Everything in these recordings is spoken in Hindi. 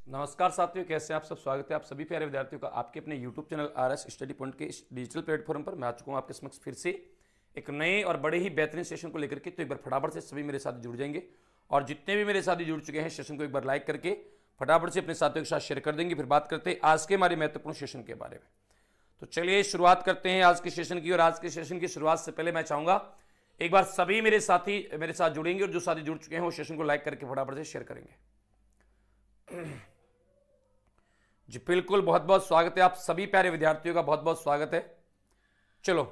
नमस्कार साथियों, कैसे हैं आप सब। स्वागत है आप सभी प्यारे विद्यार्थियों का आपके अपने YouTube channel RS study point के इस डिजिटल प्लेटफॉर्म पर। मैं आ चुका हूं आपके समक्ष फिर से एक नए और बड़े ही बेहतरीन सेशन को लेकर के। तो एक बार फटाफट से सभी मेरे साथ जुड़ जाएंगे और जितने भी मेरे साथी जुड़ चुके हैं सेशन को एक बार लाइक करके फटाफट से अपने साथियों के साथ शेयर कर देंगे। फिर बात करते हैं आज के हमारे महत्वपूर्ण सेशन के बारे में। तो चलिए शुरुआत करते हैं आज के सेशन की। और आज के सेशन की शुरुआत से पहले मैं चाहूँगा एक बार सभी मेरे साथी मेरे साथ जुड़ेंगे और जो साथी जुड़ चुके हैं वो सेशन को लाइक करके फटाफट से शेयर करेंगे। जी बिल्कुल, बहुत बहुत स्वागत है आप सभी प्यारे विद्यार्थियों का, बहुत बहुत स्वागत है। चलो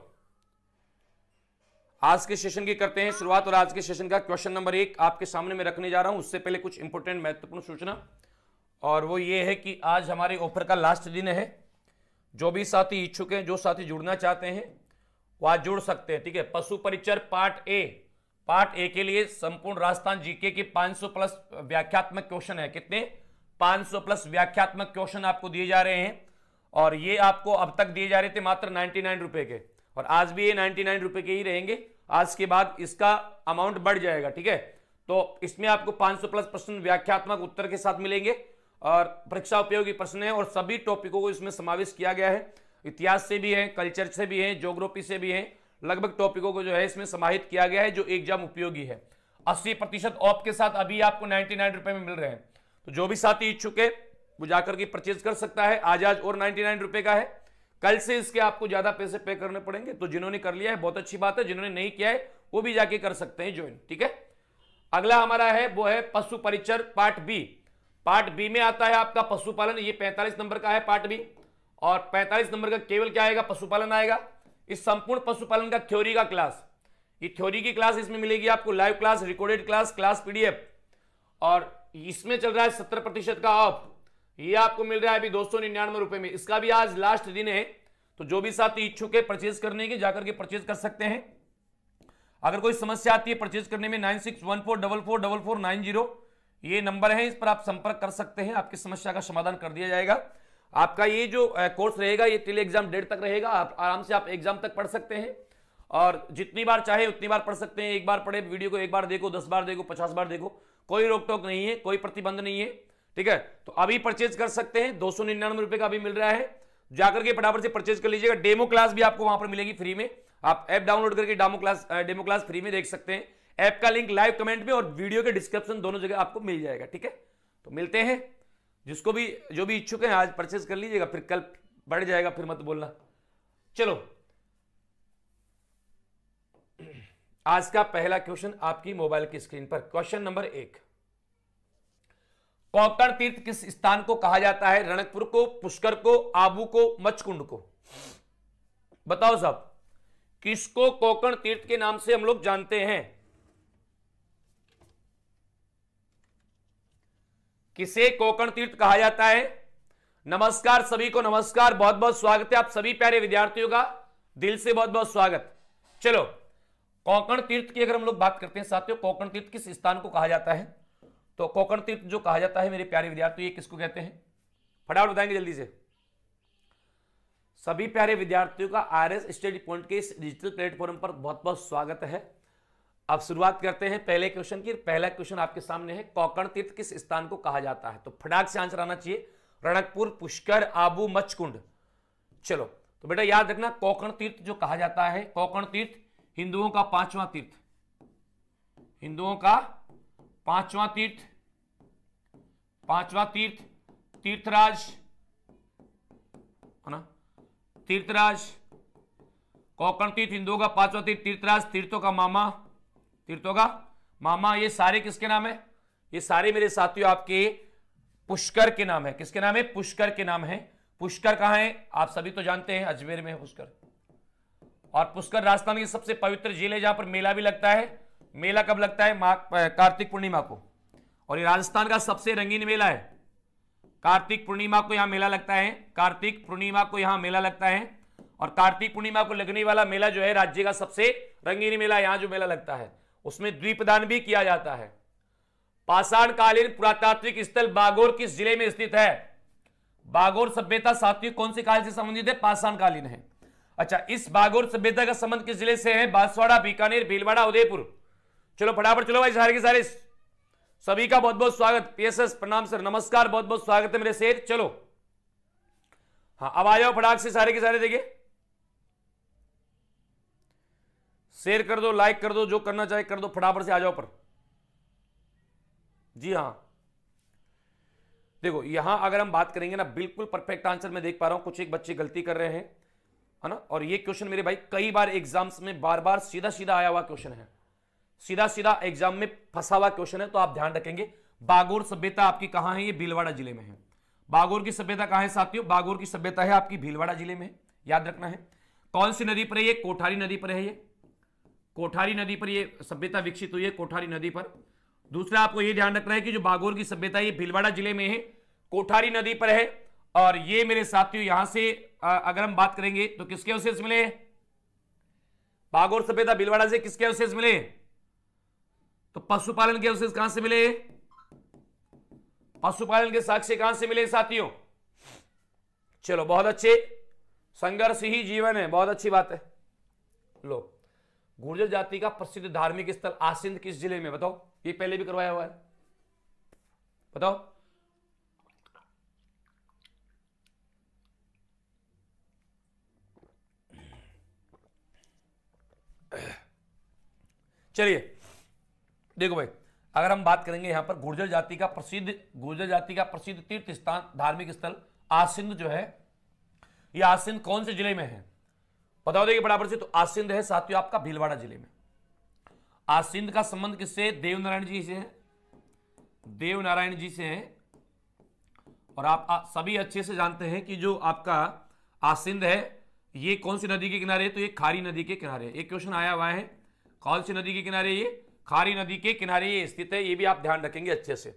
आज के सेशन की करते हैं शुरुआत। और आज के सेशन का क्वेश्चन नंबर 1 आपके सामने मैं रखने जा रहा हूं। उससे पहले कुछ इंपॉर्टेंट महत्वपूर्ण सूचना, और वो ये है कि आज हमारे ऑफर का लास्ट दिन है। जो भी साथी इच्छुक हैं, जो साथी जुड़ना चाहते हैं वो आज जुड़ सकते हैं, ठीक है। पशु परिचर पार्ट ए के लिए संपूर्ण राजस्थान जीके के 500 प्लस व्याख्यात्मक क्वेश्चन है। कितने? 500 प्लस व्याख्यात्मक क्वेश्चन आपको दिए जा रहे हैं। और ये आपको अब तक दिए जा रहे थे मात्र 99 रुपए के, और आज भी ये 99 रुपए के ही रहेंगे। आज के बाद इसका अमाउंट बढ़ जाएगा, ठीक है। तो इसमें आपको 500 प्लस प्रश्न व्याख्यात्मक उत्तर के साथ मिलेंगे और परीक्षा उपयोगी प्रश्न है, और सभी टॉपिकों को इसमें समावेश किया गया है। इतिहास से भी है, कल्चर से भी है, ज्योग्राफी से भी है। लगभग टॉपिकों को जो है इसमें समाहित किया गया है जो एग्जाम उपयोगी है। 80% ऑफ के साथ अभी आपको 99 रुपए में मिल रहे हैं। तो जो भी साथी इच्छुक है वो जाकर के परचेज कर सकता है। आज और 99 रुपए का है, कल से इसके आपको ज्यादा पैसे पे करने पड़ेंगे। तो जिन्होंने कर लिया है बहुत अच्छी बात है, जिन्होंने नहीं किया है वो भी जाके कर सकते हैं ज्वाइन, ठीक है। अगला हमारा है वो है पशु परिचर पार्ट बी। पार्ट बी में आता है आपका पशुपालन। ये 45 नंबर का है पार्ट बी, और 45 नंबर का केवल क्या आएगा? पशुपालन आएगा। इस संपूर्ण पशुपालन का थ्योरी का क्लास, ये थ्योरी की क्लास इसमें मिलेगी आपको, live class, recorded class PDF। और इसमें चल रहा है 70% का ऑफ। ये आपको मिल रहा है अभी 299 रुपए में। इसका भी आज लास्ट दिन है। तो जो भी साथी इच्छुक है परचेज करने की जाकर के परचेज कर सकते हैं। अगर कोई समस्या आती है परचेज करने में 9614444490 ये नंबर है, इस पर आप संपर्क कर सकते हैं। आपकी समस्या का समाधान कर दिया जाएगा। आपका ये जो कोर्स रहेगा ये टिल एग्जाम डेट तक रहेगा। आप आराम से आप एग्जाम तक पढ़ सकते हैं, और जितनी बार चाहे उतनी बार पढ़ सकते हैं। एक बार पढ़े वीडियो को एक बार देखो, 10 बार देखो, 50 बार देखो, कोई रोक टोक नहीं है, कोई प्रतिबंध नहीं है, ठीक है। तो अभी परचेज कर सकते हैं। 299 रुपए का अभी मिल रहा है, जाकर के फटाफट से परचेज कर लीजिएगा। डेमो क्लास भी आपको वहां पर मिलेगी फ्री में। आप ऐप डाउनलोड करके डेमो क्लास फ्री में देख सकते हैं। ऐप का लिंक लाइव कमेंट में और वीडियो के डिस्क्रिप्शन दोनों जगह आपको मिल जाएगा, ठीक है। तो मिलते हैं। जिसको भी जो भी इच्छुक है आज परचेज कर लीजिएगा, फिर कल बढ़ जाएगा, फिर मत बोलना। चलो आज का पहला क्वेश्चन आपकी मोबाइल की स्क्रीन पर। क्वेश्चन नंबर 1, कोकण तीर्थ किस स्थान को कहा जाता है? रणकपुर को, पुष्कर को, आबू को, मचकुंड को? बताओ साहब, किसको कोकण तीर्थ के नाम से हम लोग जानते हैं? किसे कोकण तीर्थ कहा जाता है? नमस्कार सभी को, नमस्कार, बहुत बहुत स्वागत है आप सभी प्यारे विद्यार्थियों का, दिल से बहुत बहुत स्वागत। चलो कोकण तीर्थ की अगर हम लोग बात करते हैं साथियों, कोकण तीर्थ किस स्थान को कहा जाता है? तो कोकण तीर्थ जो कहा जाता है मेरे प्यारे विद्यार्थियों, ये किसको कहते हैं? फटाफट बताएंगे जल्दी से। सभी प्यारे विद्यार्थियों का RS स्टडी पॉइंट के इस डिजिटल प्लेटफॉर्म पर बहुत बहुत स्वागत है। अब शुरुआत करते हैं पहले क्वेश्चन की। पहला क्वेश्चन आपके सामने है, कोकण तीर्थ किस स्थान को कहा जाता है? तो फटाक से आंसर आना चाहिए। रणकपुर, पुष्कर, आबू, मचकुंड। चलो तो बेटा याद रखना, कोकण तीर्थ जो कहा जाता है, कोकण तीर्थ हिंदुओं का 5वां तीर्थ, हिंदुओं का 5वां तीर्थ, 5वां तीर्थ, तीर्थराज है ना, तीर्थराज। कोकण तीर्थ हिंदुओं का 5वां तीर्थ, तीर्थराज, तीर्थों का मामा, तीर्थों का मामा। ये सारे किसके नाम है? ये सारे मेरे साथियों आपके पुष्कर के नाम है। किसके नाम है? पुष्कर के नाम है। पुष्कर कहां है? आप सभी तो जानते हैं, अजमेर में है पुष्कर। और पुष्कर राजस्थान की सबसे पवित्र झील है जहां पर मेला भी लगता है। मेला कब लगता है? कार्तिक पूर्णिमा को। और ये राजस्थान का सबसे रंगीन मेला है। कार्तिक पूर्णिमा को यहां मेला लगता है, कार्तिक पूर्णिमा को यहां मेला लगता है। और कार्तिक पूर्णिमा को लगने वाला मेला जो है राज्य का सबसे रंगीन मेला, यहां जो मेला लगता है उसमें द्वीपदान भी किया जाता है। पाषाणकालीन पुरातात्विक स्थल बागोर किस जिले में स्थित है? बागोर सभ्यता साथियों कौन से काल से संबंधित है? पाषाणकालीन है। अच्छा, इस बागोर सभ्यता का संबंध किस जिले से है? बांसवाड़ा, बीकानेर, भीलवाड़ा, उदयपुर। चलो फटाफट चलो भाई, सारे के सारे सभी का बहुत बहुत स्वागत। पीएसएस प्रणाम सर, नमस्कार, बहुत बहुत स्वागत है मेरे शेर। चलो हाँ, अब आ जाओ फटाक से सारे के सारे। देखिए शेयर कर दो, लाइक कर दो, जो करना चाहे कर दो, फटाफट से आ जाओ पर। जी हाँ, देखो यहां अगर हम बात करेंगे ना, बिल्कुल परफेक्ट आंसर मैं देख पा रहा हूं, कुछ एक बच्चे गलती कर रहे हैं, है ना। और ये क्वेश्चन मेरे भाई कई बार एग्जाम्स में बार बार सीधा सीधा आया हुआ क्वेश्चन है, सीधा सीधा एग्जाम में फंसा हुआ क्वेश्चन है, तो आप ध्यान रखेंगे। बागोर सभ्यता आपकी कहां है? ये भीलवाड़ा जिले में है। बागोर की सभ्यता कहां है साथियों? बागोर की सभ्यता है आपकी भीलवाड़ा जिले में, याद रखना है। कौन सी नदी पर है ये? कोठारी नदी पर है। ये कोठारी नदी पर ये सभ्यता विकसित हुई है, कोठारी नदी पर। दूसरा आपको ये ध्यान रखना है कि जो बागोर की सभ्यता है ये भीलवाड़ा जिले में है, कोठारी नदी पर है। और ये मेरे साथियों यहां से अगर हम बात करेंगे तो किसके अवशेष मिले? बागोर सभ्यता भीलवाड़ा से किसके अवशेष मिले? तो पशुपालन के अवशेष कहां से मिले? पशुपालन के साक्ष्य कहां से मिले साथियों? चलो बहुत अच्छे, संघर्ष ही जीवन है, बहुत अच्छी बात है। लो, गुर्जर जाति का प्रसिद्ध धार्मिक स्थल आसिंद किस जिले में? बताओ, ये पहले भी करवाया हुआ है, बताओ। चलिए देखो भाई, अगर हम बात करेंगे यहां पर गुर्जर जाति का प्रसिद्ध तीर्थ स्थान धार्मिक स्थल आसिंद जो है, ये आसिंद कौन से जिले में है? बताओ देखिए बराबर से। तो आसिंद है साथियों आपका भीलवाड़ा जिले में। आसिंद का संबंध किससे? देवनारायण जी से है, देवनारायण जी से है। और आप सभी अच्छे से जानते हैं कि जो आपका आसिंद है ये कौन सी नदी के किनारे है? तो ये खारी नदी के किनारे। एक क्वेश्चन आया हुआ है, कौन सी नदी के किनारे? ये खारी नदी के किनारे ये स्थित है, ये भी आप ध्यान रखेंगे अच्छे से।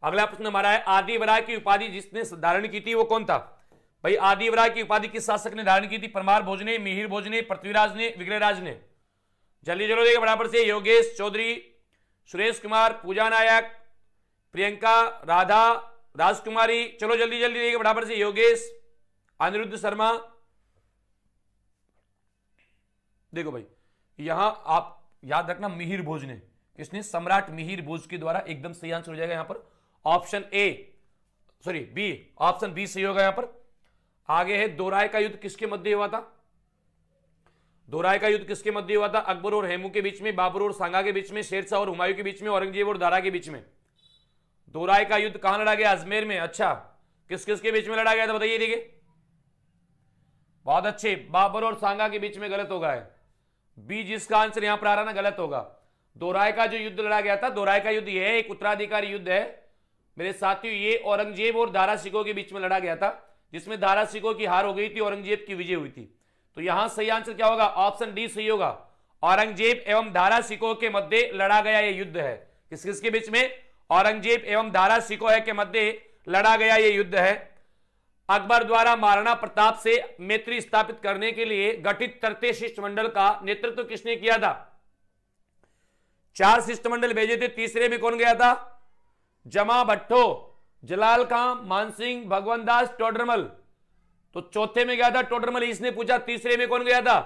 अगला प्रश्न हमारा है, आदिवराह की उपाधि जिसने धारण की थी वो कौन था? भाई आदिवराह की उपाधि किस शासक ने धारण की थी? परमार भोज ने, मिहिर भोज ने, पृथ्वीराज ने, विग्रहराज ने? जल्दी चलो देखिए बराबर से। योगेश चौधरी, सुरेश कुमार, पूजा नायक, प्रियंका, राधा, राजकुमारी, चलो जल्दी जल्दी देखिए बराबर से। योगेश, अनिरुद्ध शर्मा। देखो भाई यहां आप याद रखना, मिहिर भोज ने, किसने? सम्राट मिहिर भोज के द्वारा। एकदम सही आंसर हो जाएगा यहां पर ऑप्शन बी, ऑप्शन बी सही होगा यहां पर। आगे है, दोराय का युद्ध किसके मध्य हुआ था? दोराय का युद्ध किसके मध्य हुआ था? अकबर और हेमू के बीच में, बाबर और सांगा के बीच में, शेरशाह और हुमायूं के बीच में, औरंगजेब और दारा के बीच में। दोराय का युद्ध कहां लड़ा गया? अजमेर में। अच्छा, किस किस के बीच में लड़ा गया था बताइए। देखिए बहुत अच्छे, बाबर और सांगा के बीच में। गलत होगा है बी, जिसका आंसर यहां पर आ रहा ना, गलत होगा। दोराय का जो युद्ध लड़ा गया था, दोराय का युद्ध यह है, एक उत्तराधिकारी युद्ध है मेरे साथियों। ये औरंगजेब और दारा सिकों के बीच में लड़ा गया था, जिसमें दारा सिकों की हार हो गई थी, औरंगजेब की विजय हुई थी। तो यहां सही आंसर क्या होगा? ऑप्शन डी सही होगा। औरंगजेब एवं दारा सिकों के मध्य लड़ा गया यह युद्ध है। किस किसके बीच में? औरंगजेब एवं दारा सिकों के मध्य लड़ा गया यह युद्ध है। अकबर द्वारा महाराणा प्रताप से मैत्री स्थापित करने के लिए गठित तृतीय शिष्टमंडल का नेतृत्व किसने किया था? 4 शिष्टमंडल भेजे थे, तीसरे में कौन गया था? जमा भट्टो, जलाल खां, मानसिंह, भगवंत दास, टोडरमल। तो चौथे में गया था टोडरमल, इसने पूछा तीसरे में कौन गया था?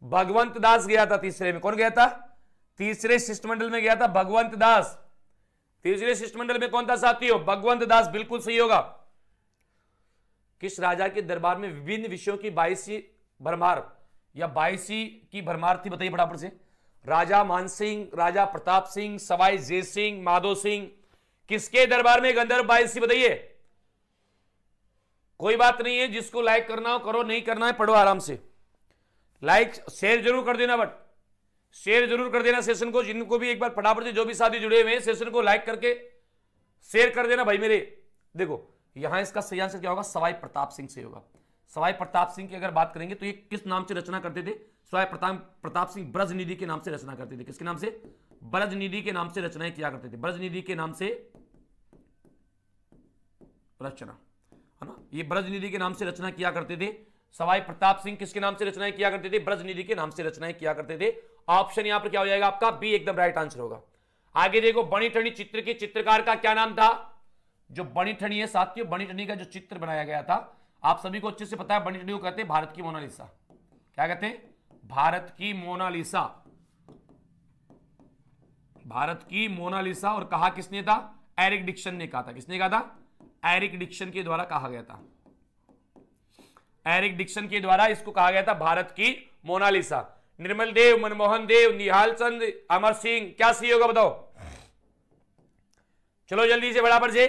भगवंत दास गया था तीसरे में। कौन गया था? तीसरे शिष्टमंडल में गया था भगवंत दास। तीसरे शिष्टमंडल में कौन था साथियों? भगवंत दास, बिल्कुल सही होगा। किस राजा के दरबार में विभिन्न विषयों की 22वीं भरमार या 22वीं की भरमार थी? बताइए फटाफट से। राजा मानसिंह, राजा प्रताप सिंह, सवाई जय सिंह, माधो सिंह, किसके दरबार में गंधर्व 22वीं? बताइए। कोई बात नहीं है, जिसको लाइक करना हो करो, नहीं करना है पढ़ो आराम से। लाइक शेयर जरूर कर देना, बट शेयर जरूर कर देना सेशन को। जिनको भी एक बार फटाफट से, जो भी साथी जुड़े हुए हैं, सेशन को लाइक करके शेयर कर देना भाई मेरे। देखो यहां इसका सही आंसर क्या होगा? सवाई प्रताप सिंह से होगा। सवाई प्रताप सिंह की अगर बात करेंगे तो ये किस नाम से रचना करते थे? सवाई प्रताप सिंह ब्रजनिधि के नाम से रचना करते थे। किसके नाम से? ब्रजनिधि के नाम से रचनाएं किया करते थे। ब्रजनिधि के नाम से रचना, है ना, ये ब्रजनिधि के नाम से रचना किया करते थे। सवाई प्रताप सिंह किसके नाम से रचनाएं किया करते थे? ब्रजनिधि के नाम से रचनाएं किया करते थे। ऑप्शन यहां पर क्या हो जाएगा आपका? बी एकदम राइट आंसर होगा। आगे देखो, बणिठनी चित्र के चित्रकार का क्या नाम था? जो बणिठनी है साथियों, बणिठनी का जो चित्र बनाया गया था, आप सभी को अच्छे से पता है, बणिठनी को कहते हैं भारत की मोनालिसा। क्या कहते हैं? भारत की मोनालिसा। भारत की मोनालिसा। और कहा किसने था? एरिक डिक्सन ने कहा था। किसने कहा था? एरिक डिक्सन के द्वारा कहा गया था। एरिक डिक्सन के द्वारा इसको कहा गया था भारत की मोनालिसा। निर्मल देव, मनमोहन देव, निहाल चंद, अमर सिंह, क्या सही होगा बताओ? चलो जल्दी से बराबर से।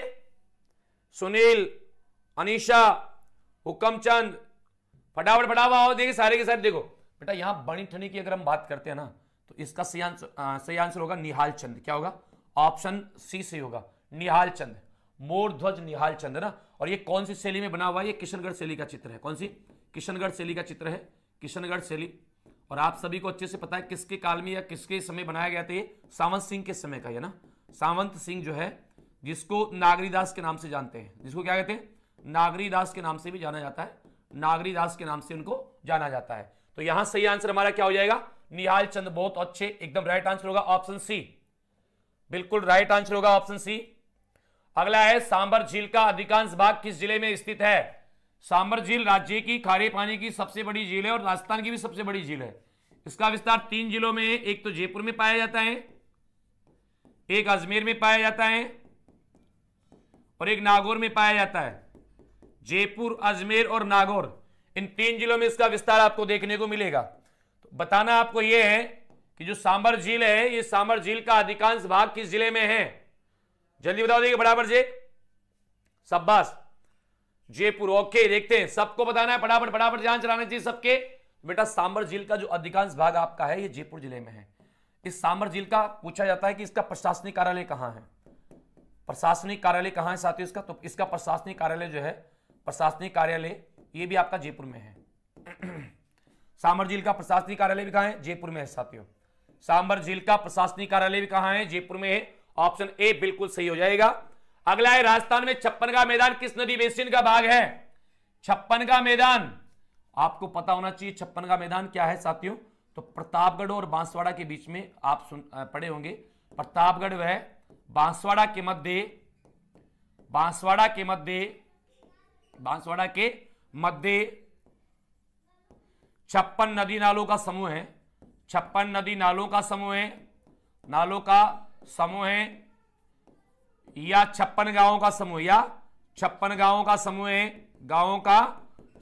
सुनील, अनीशा, हुक्मचंद, फटाफट फटाफट आओ। देखिए सारे के सारे देखो बेटा, यहां बनी ठनी की अगर हम बात करते हैं ना तो इसका सही आंसर होगा निहाल चंद। क्या होगा? ऑप्शन सी सही होगा, निहाल चंद। मोर ध्वज निहाल चंद ना। और ये कौन सी शैली में बना हुआ है? ये किशनगढ़ शैली का चित्र है। कौन सी? किशनगढ़ शैली का चित्र है, किशनगढ़ शैली। और आप सभी को अच्छे से पता है किसके काल में या किसके समय बनाया गया था? ये सावंत सिंह के समय का है ना। सावंत सिंह जो है, जिसको नागरीदास के नाम से जानते हैं, जिसको क्या कहते हैं? नागरीदास के नाम से भी जाना जाता है। नागरीदास के नाम से उनको जाना जाता है। तो यहां सही आंसर हमारा क्या हो जाएगा? निहाल चंद। बहुत अच्छे, एकदम राइट आंसर होगा ऑप्शन सी। बिल्कुल राइट आंसर होगा ऑप्शन सी। अगला है, सांबर झील का अधिकांश भाग किस जिले में स्थित है? सांबर झील राज्य की खारे पानी की सबसे बड़ी झील है और राजस्थान की भी सबसे बड़ी झील है। इसका विस्तार 3 जिलों में है। एक तो जयपुर में पाया जाता है, एक अजमेर में पाया जाता है और एक नागौर में पाया जाता है। जयपुर, अजमेर और नागौर, इन 3 जिलों में इसका विस्तार आपको देखने को मिलेगा। तो बताना आपको यह है कि जो सांबर झील है, ये सांबर झील का अधिकांश भाग किस जिले में है? जल्दी बताओ। देखिए बराबर से, शाबाश, जयपुर। ओके, देखते हैं, सबको बताना है, फटाफट फटाफट ध्यान चलाना चाहिए सबके। बेटा सांबर झील का जो अधिकांश भाग आपका है ये जयपुर जिले में है। इस सांबर झील का पूछा जाता है कि इसका प्रशासनिक कार्यालय कहां है? प्रशासनिक कार्यालय कहां है साथियों इसका? तो इसका प्रशासनिक कार्यालय जो है, प्रशासनिक कार्यालय ये भी आपका जयपुर में है। सांबर झील का प्रशासनिक कार्यालय भी कहां है? जयपुर में है साथियों। सांबर झील का प्रशासनिक कार्यालय भी कहां है? जयपुर में है। ऑप्शन ए बिल्कुल सही हो जाएगा। अगला है, राजस्थान में छप्पन का मैदान किस नदी बेसिन का भाग है? छप्पन का मैदान आपको पता होना चाहिए। छप्पन का मैदान क्या है साथियों? तो प्रतापगढ़ और बांसवाड़ा के बीच में आप पढ़े होंगे। प्रतापगढ़ वह बांसवाड़ा के मध्य, बांसवाड़ा के मध्य 56 नदी नालों का समूह है। 56 नदी नालों का समूह है, नालों का समूह है, या 56 गांवों का समूह, या 56 गांवों का समूह है। गांवों का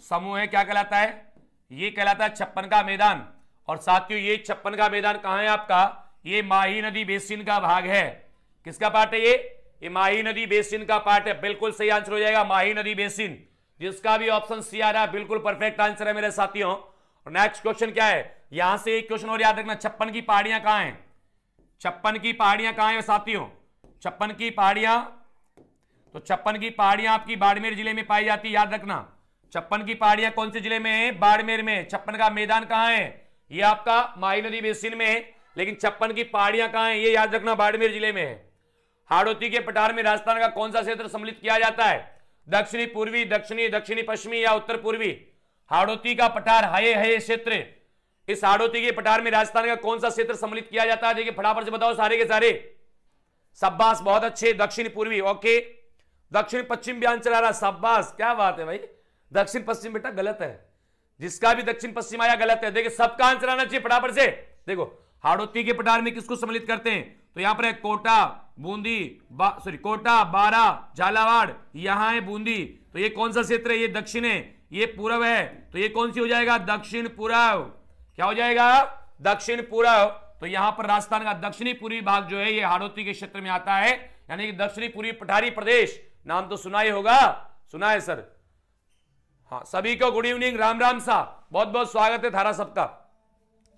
समूह है, क्या कहलाता है? ये कहलाता है 56 का मैदान। और साथियों ये 56 का मैदान कहां है आपका? ये माही नदी बेसिन का भाग है। किसका पार्ट है ये माही नदी बेसिन का पार्ट है। बिल्कुल सही आंसर हो जाएगा माही नदी बेसिन, जिसका भी ऑप्शन सी आ रहा है बिल्कुल परफेक्ट आंसर है मेरे साथियों। और नेक्स्ट क्वेश्चन क्या है? यहां से एक क्वेश्चन और याद रखना, 56 की पहाड़ियां कहां हैं? 56 की पहाड़ियां कहां हैं साथियों? 56 की पहाड़ियां, तो 56 की पहाड़ियां आपकी बाड़मेर जिले में पाई जाती है, याद रखना। 56 की पहाड़ियां कौन से जिले में है? बाड़मेर में। 56 का मैदान कहां है? ये आपका माही नदी बेसिन में है। लेकिन 56 की पहाड़ियां कहां है? ये याद रखना बाड़मेर जिले में है। हाड़ौती के पठार में राजस्थान का कौन सा क्षेत्र सम्मिलित किया जाता है? दक्षिणी पूर्वी, दक्षिणी, दक्षिणी पश्चिमी या उत्तर पूर्वी? हाड़ौती का पठार, हये क्षेत्र, इस हाड़ौती के पठार में राजस्थान का कौन सा क्षेत्र सम्मिलित किया जाता है? देखिए फटाफट से बताओ सारे के सारे। शाबाश, बहुत अच्छे। दक्षिण पूर्वी, ओके। दक्षिण पश्चिम भी आंसर आ रहा, शाबाश, क्या बात है भाई। दक्षिण पश्चिम बेटा गलत है, जिसका भी दक्षिण पश्चिम आया गलत है। देखिए सबका आंसर आना चाहिए फटाफट से। देखो हाड़ौती के पठार में किसको सम्मिलित करते हैं? तो यहां पर है कोटा, बूंदी, कोटा, बारा, झालावाड़, यहां है बूंदी। तो ये कौन सा क्षेत्र है? ये दक्षिण है, ये पूर्व है। तो ये कौन सी हो जाएगा? दक्षिण पूर्व। क्या हो जाएगा? दक्षिण पूर्व। तो यहां पर राजस्थान का दक्षिणी पूर्वी भाग जो है ये हाड़ौती के क्षेत्र में आता है, यानी कि दक्षिणी पूर्वी पठारी प्रदेश। नाम तो सुना ही होगा, सुना है सर। हाँ, सभी को गुड इवनिंग, राम राम सा, बहुत बहुत स्वागत है थारा सबका।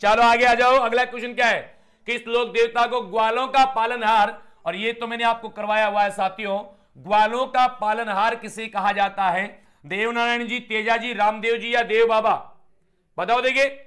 चलो आगे आ जाओ। अगला क्वेश्चन क्या है? किस लोक देवता को ग्वालों का पालनहार, और ये तो मैंने आपको करवाया हुआ है साथियों, ग्वालों का पालनहार किसे कहा जाता है? देवनारायण जी, तेजा जी, रामदेव जी या देव बाबा? बताओ देखिए।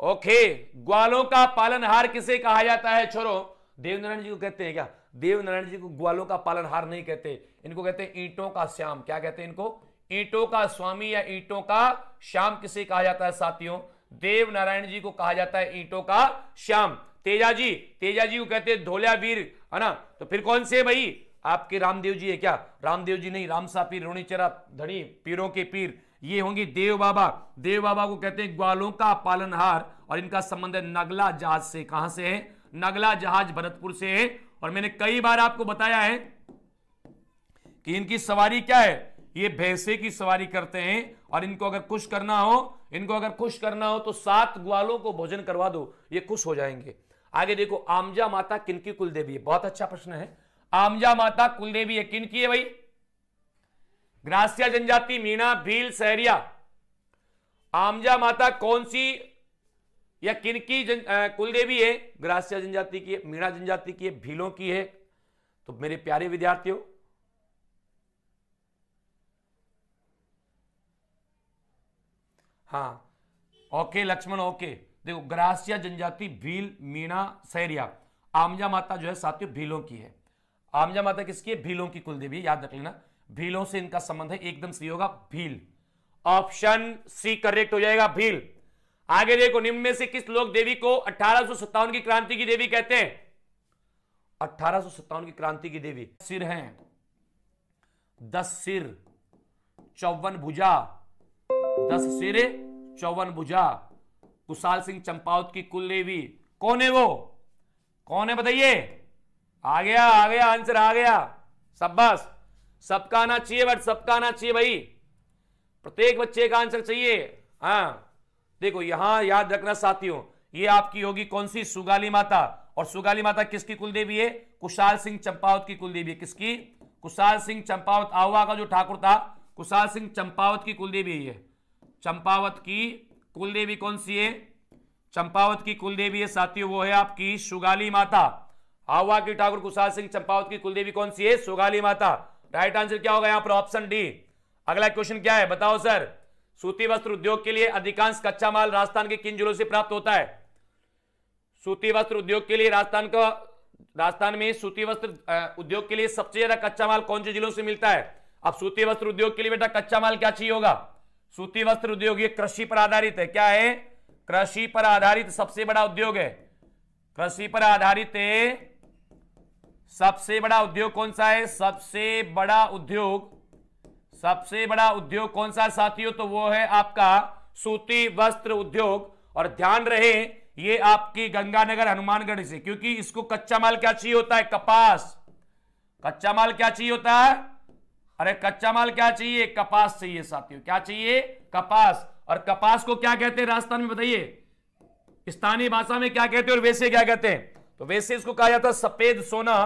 ओके, ग्वालों का पालनहार किसे कहा जाता है? छोरो, देवनारायण जी को कहते हैं क्या? देवनारायण जी को ग्वालों का पालनहार नहीं कहते, इनको कहते हैं ईंटों का श्याम। क्या कहते हैं इनको? ईंटों का स्वामी या ईंटों का श्याम किसे कहा जाता है साथियों? देवनारायण जी को कहा जाता है ईंटों का श्याम। तेजा जी को कहते हैं धोलिया वीर, है ना। तो फिर कौन से भाई? आपके रामदेव जी है क्या? रामदेव जी नहीं, रामसा पीर, रोणीचरा धनी, पीरों के पीर, ये होंगी देव बाबा। देव बाबा को कहते हैं ग्वालों का पालनहार और इनका संबंध है नगला जहाज से। कहां से है? नगला जहाज भरतपुर से है। और मैंने कई बार आपको बताया है कि इनकी सवारी क्या है, ये भैंसे की सवारी करते हैं। और इनको अगर खुश करना हो तो 7 ग्वालों को भोजन करवा दो, ये खुश हो जाएंगे। आगे देखो, आमजा माता किनकी कुल देवी है? बहुत अच्छा प्रश्न है। आमजा माता कुल देवी है किनकी है भाई? ग्रासिया जनजाति, मीणा, भील, सहरिया। आमजा माता कौन सी या किनकी कुल देवी है? ग्रासिया जनजाति की है, मीणा जनजाति की है, भीलों की है। तो मेरे प्यारे विद्यार्थियों, हाँ ओके लक्ष्मण, ओके। देखो, ग्रासिया जनजाति, भील, मीणा, सहरिया। आमजा माता जो है साथियों भीलों की है। आमजा माता किसकी है? भीलों की कुल देवी, याद रख लेना। भीलों से इनका संबंध है, एकदम सही होगा भील। ऑप्शन सी करेक्ट हो जाएगा, भील। आगे देखो, निम्न में से किस लोक देवी को 1857 की क्रांति की देवी कहते हैं? 1857 की क्रांति की देवी सिर हैं, 10 सिर 54 भुजा, 10 सिर 54 भुजा। कुशाल सिंह चंपावत की कुल देवी कौन है? वो कौन है बताइए? आ गया आंसर आ गया, शाबाश। सबका आना चाहिए, बट सबका आना चाहिए भाई, प्रत्येक बच्चे का आंसर चाहिए। हाँ देखो, यहां याद रखना साथियों, ये आपकी होगी कौन सी? सुगाली माता। और सुगाली माता किसकी कुल देवी है? कुशाल सिंह चंपावत की कुल देवी है। किसकी? कुशाल सिंह चंपावत, आहुआ का जो ठाकुर था, कुशाल सिंह चंपावत की कुल देवी है। चंपावत की कुल देवी कौन सी है? चंपावत की कुल देवी है साथियों, वो है आपकी सुगाली माता। आहुआ की ठाकुर कुशाल सिंह चंपावत की कुल देवी कौन सी है? सुगाली माता। राइट आंसर क्या होगा यहां पर? Option D. अगला क्वेश्चन क्या है बताओ सर? सूती वस्त्र उद्योग के लिए अधिकांश कच्चा माल राजस्थान के किन जिलों से प्राप्त होता है? सूती वस्त्र उद्योग के लिए राजस्थान में सूती वस्त्र उद्योग के लिए सबसे ज्यादा कच्चा माल कौन से जिलों से मिलता है? अब सूती वस्त्र उद्योग के लिए बेटा कच्चा माल क्या चाहिए होगा? सूती वस्त्र उद्योग ये कृषि पर आधारित है। क्या है? कृषि पर आधारित सबसे बड़ा उद्योग है। कृषि पर आधारित है सबसे बड़ा उद्योग कौन सा है? सबसे बड़ा उद्योग कौन सा साथियों? तो वो है आपका सूती वस्त्र उद्योग। और ध्यान रहे ये आपकी गंगानगर हनुमानगढ़ से, क्योंकि इसको कच्चा माल क्या चाहिए होता है? कपास। कच्चा माल क्या चाहिए होता है? अरे कच्चा माल क्या चाहिए? कपास चाहिए साथियों। क्या चाहिए? कपास। और कपास को क्या कहते हैं राजस्थान में बताइए? स्थानीय भाषा में क्या कहते हैं और वैसे क्या कहते हैं? तो वैसे इसको कहा जाता है सफेद सोना।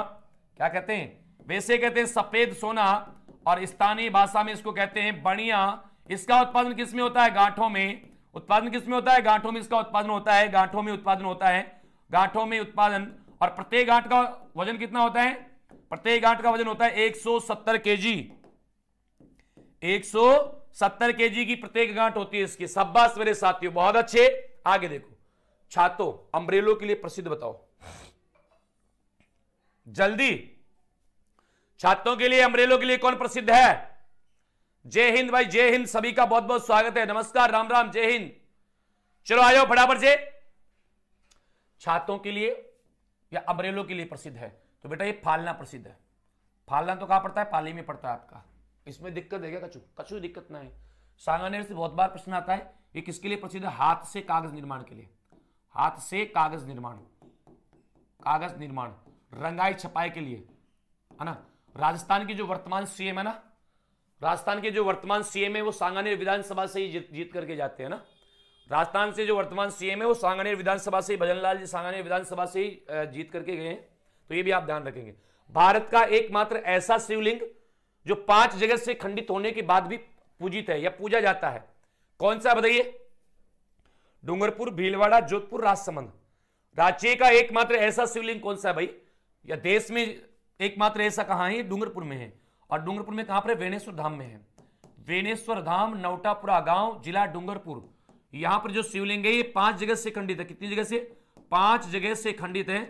क्या कहते हैं? वैसे कहते हैं सफेद सोना, और स्थानीय भाषा में इसको कहते हैं बढ़िया। इसका उत्पादन किसमें होता है? गांठों में। उत्पादन किसमें होता है? गांठों में इसका उत्पादन होता है। गांठों में उत्पादन होता है, गांठों में उत्पादन। और प्रत्येक गांठ का वजन कितना होता है? प्रत्येक गांठ का वजन होता है 170 केजी। 170 केजी की प्रत्येक गांठ होती है इसकी। शाबाश मेरे साथियों, बहुत अच्छे। आगे देखो, छातों अम्ब्रेलो के लिए प्रसिद्ध बताओ जल्दी। छात्रों के लिए अम्ब्रेलो के लिए कौन प्रसिद्ध है? जय हिंद भाई, जय हिंद। सभी का बहुत बहुत स्वागत है। नमस्कार, राम राम, जय हिंद। चलो आ जाओ फटाफट से। छातों के लिए या अम्ब्रेलो के लिए प्रसिद्ध है? तो बेटा ये फालना प्रसिद्ध है। फालना तो कहां पड़ता है? पाली में पड़ता है आपका। इसमें दिक्कत है क्या? कछु दिक्कत ना है। सांगानेर से बहुत बार प्रश्न आता है। ये किसके लिए प्रसिद्ध है? हाथ से कागज निर्माण के लिए। हाथ से कागज निर्माण, रंगाई छपाई के लिए, है ना। राजस्थान की जो वर्तमान सीएम है ना, राजस्थान के जो वर्तमान सीएम है वो सांगानेर विधानसभा से ही जीत करके जाते हैं ना। राजस्थान से जो वर्तमान सीएम है वो सांगानेर विधानसभा से ही, भजनलाल जी सांगानेर विधानसभा से ही जीत करके गए हैं। तो ये भी आप ध्यान रखेंगे। भारत का एकमात्र ऐसा शिवलिंग जो 5 जगह से खंडित होने के बाद भी पूजित है या पूजा जाता है, कौन सा बताइए? डूंगरपुर, भीलवाड़ा, जोधपुर, राजसमंद। राज्य का एकमात्र ऐसा शिवलिंग कौन सा है भाई? या देश में एकमात्र ऐसा कहां है? डूंगरपुर में है। और डूंगरपुर में कहां पर? वेणेश्वर धाम में है। वेणेश्वर धाम, नवटापुरा गांव, जिला डूंगरपुर। यहां पर जो शिवलिंग है ये 5 जगह से खंडित है। कितनी जगह से? 5 जगह से खंडित है।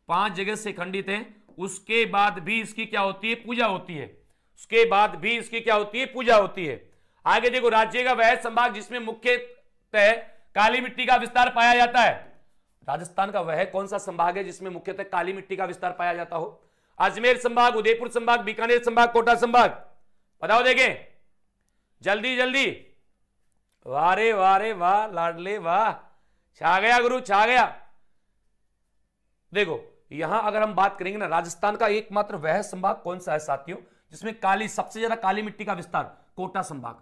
5 जगह से खंडित है। उसके बाद भी इसकी क्या होती है? पूजा होती है। उसके बाद भी इसकी क्या होती है? पूजा होती है। आगे देखो, राज्य का वह संभाग जिसमें मुख्यतः काली मिट्टी का विस्तार पाया जाता है। राजस्थान का वह कौन सा संभाग है जिसमें मुख्यतः काली मिट्टी का विस्तार पाया जाता हो? अजमेर संभाग, उदयपुर संभाग, बीकानेर संभाग, कोटा संभाग। बताओ देखें जल्दी जल्दी। वाह रे वाह लाडले वाह, छा गया गुरु छा गया। देखो यहां अगर हम बात करेंगे ना, राजस्थान का एकमात्र वह संभाग कौन सा है साथियों जिसमें काली, सबसे ज्यादा काली मिट्टी का विस्तार, कोटा संभाग।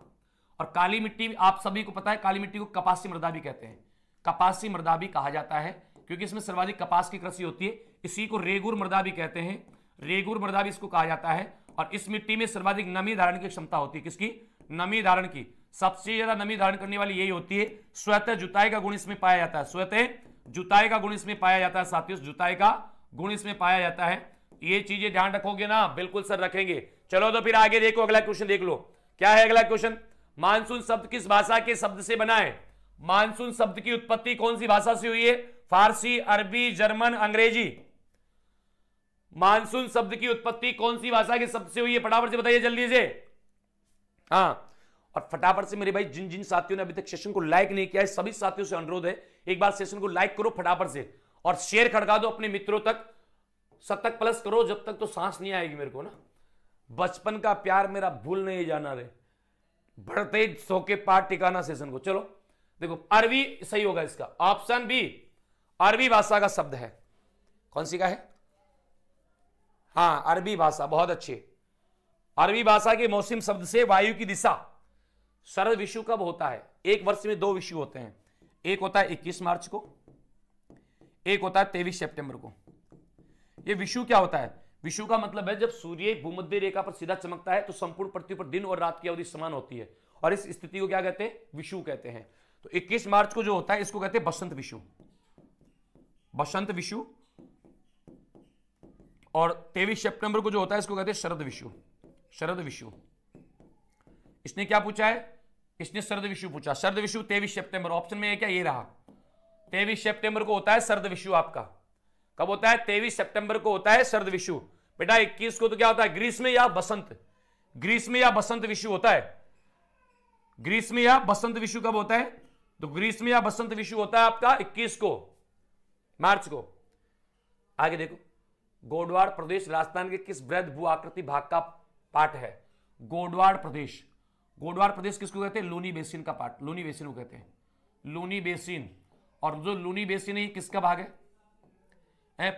और काली मिट्टी आप सभी को पता है, काली मिट्टी को कपासी मृदा भी कहते हैं, कपासी मृदा भी कहा जाता है क्योंकि इसमें सर्वाधिक कपास की कृषि होती है। इसी को रेगुर मृदा भी कहते हैं, रेगुर मृदा भी इसको कहा जाता है। और इस मिट्टी में सर्वाधिक नमी धारण की क्षमता होती है, किसकी? नमी धारण की। सबसे ज्यादा नमी धारण करने वाली यही होती है। स्वतः जुताई का गुण इसमें पाया जाता है, स्वतः जुताई का गुण इसमें पाया जाता है साथियों, जुताई का गुण इसमें पाया जाता है। ये चीजें ध्यान रखोगे ना? बिल्कुल सर रखेंगे। चलो तो फिर आगे देखो, अगला क्वेश्चन देख लो। क्या है अगला क्वेश्चन? मानसून शब्द किस भाषा के शब्द से बना है? मानसून शब्द की उत्पत्ति कौन सी भाषा से हुई है? फारसी, अरबी, जर्मन, अंग्रेजी। मानसून शब्द की उत्पत्ति कौन सी भाषा के शब्द से हुई है? फटाफट से बताइए जल्दी से। हाँ, और फटाफट से मेरे भाई जिन जिन साथियों ने अभी तक सेशन को लाइक नहीं किया है, सभी साथियों से अनुरोध है एक बार सेशन को लाइक करो फटाफट से, और शेयर खड़का दो अपने मित्रों तक, शतक प्लस करो जब तक तो सांस नहीं आएगी मेरे को ना। बचपन का प्यार मेरा भूल नहीं जाना रे, बढ़ते सो के पाठ टिकाना सेशन को। चलो देखो, अरबी सही होगा इसका, ऑप्शन बी अरबी भाषा का शब्द है। कौन सी का है? हाँ, अरबी भाषा, बहुत अच्छे। अरबी भाषा के मौसम शब्द से वायु की दिशा। शरद विषु कब होता है? एक वर्ष में 2 विषु होते हैं, एक होता है 21 मार्च को, एक होता है 23 सितंबर को। ये विषु क्या होता है? विषु का मतलब है जब सूर्य भूमध्य रेखा पर सीधा चमकता है तो संपूर्ण पृथ्वी पर दिन और रात की अवधि समान होती है, और इस स्थिति को क्या कहते हैं? विषु कहते हैं। तो 21 मार्च को जो होता है इसको कहते हैं बसंत विषु, बसंत विषु। और 23 सितंबर को जो होता है इसको कहते हैं शरद विषु, शरद विषु। इसने क्या पूछा है? इसने शरद विषु पूछा। शरद विषु 23 सितंबर, ऑप्शन में है क्या? ये रहा, 23 सितंबर को होता है शरद विषु। आपका कब होता है? 23 सितंबर को होता है शरद विषु। बेटा 21 को तो क्या होता है? ग्रीष्म या बसंत, ग्रीष्म या बसंत विषु होता है। ग्रीष्म या बसंत विषु कब होता है? तो ग्रीष्म या बसंत विषु होता है आपका 21 को मार्च को। आगे देखो, गोडवाड़ प्रदेश राजस्थान के किस वृहद भू आकृति भाग का पार्ट है? गोडवाड़ प्रदेश, गोडवाड़ प्रदेश किसको कहते हैं? लूनी बेसिन का पार्ट, लूनी बेसिन को कहते हैं, लूनी बेसिन। और जो लूनी बेसिन है ये किसका भाग है?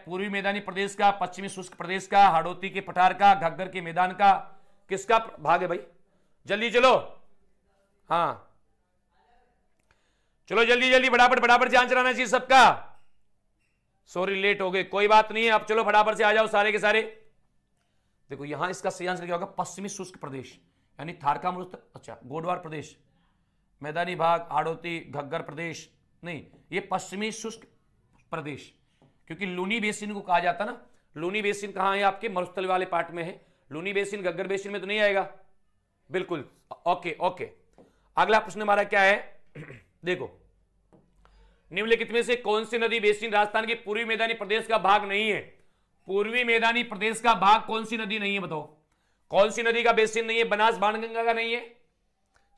पूर्वी मैदानी प्रदेश का, पश्चिमी शुष्क प्रदेश का, हाड़ौती के पठार का, घग्गर के मैदान का, किसका भाग है भाई? जल्दी चलो, हाँ चलो जल्दी जल्दी, फटाफट फटाफट से आंसर आना चाहिए सबका। सॉरी लेट हो गए, कोई बात नहीं है, अब चलो फटाफट से आ जाओ सारे के सारे। देखो यहां इसका सही आंसर क्या होगा? पश्चिमी शुष्क प्रदेश, यानी थारका मरुस्थल। अच्छा, गोडवाड़ प्रदेश, मैदानी भाग, हाड़ौती, घग्गर प्रदेश नहीं, ये पश्चिमी शुष्क प्रदेश, क्योंकि लूनी बेसिन को कहा जाता ना। लूनी बेसिन कहां है? आपके मरुस्थल वाले पार्ट में है। लूनी बेसिन घग्गर बेसिन में तो नहीं आएगा। बिल्कुल, ओके ओके। अगला प्रश्न हमारा क्या है? देखो, निम्नलिखित में से कौन सी नदी बेसिन राजस्थान के पूर्वी मैदानी प्रदेश का भाग नहीं है? पूर्वी मैदानी प्रदेश का भाग कौन सी नदी नहीं है? बताओ कौन सी नदी का बेसिन नहीं है? बनास बाणगंगा का नहीं है,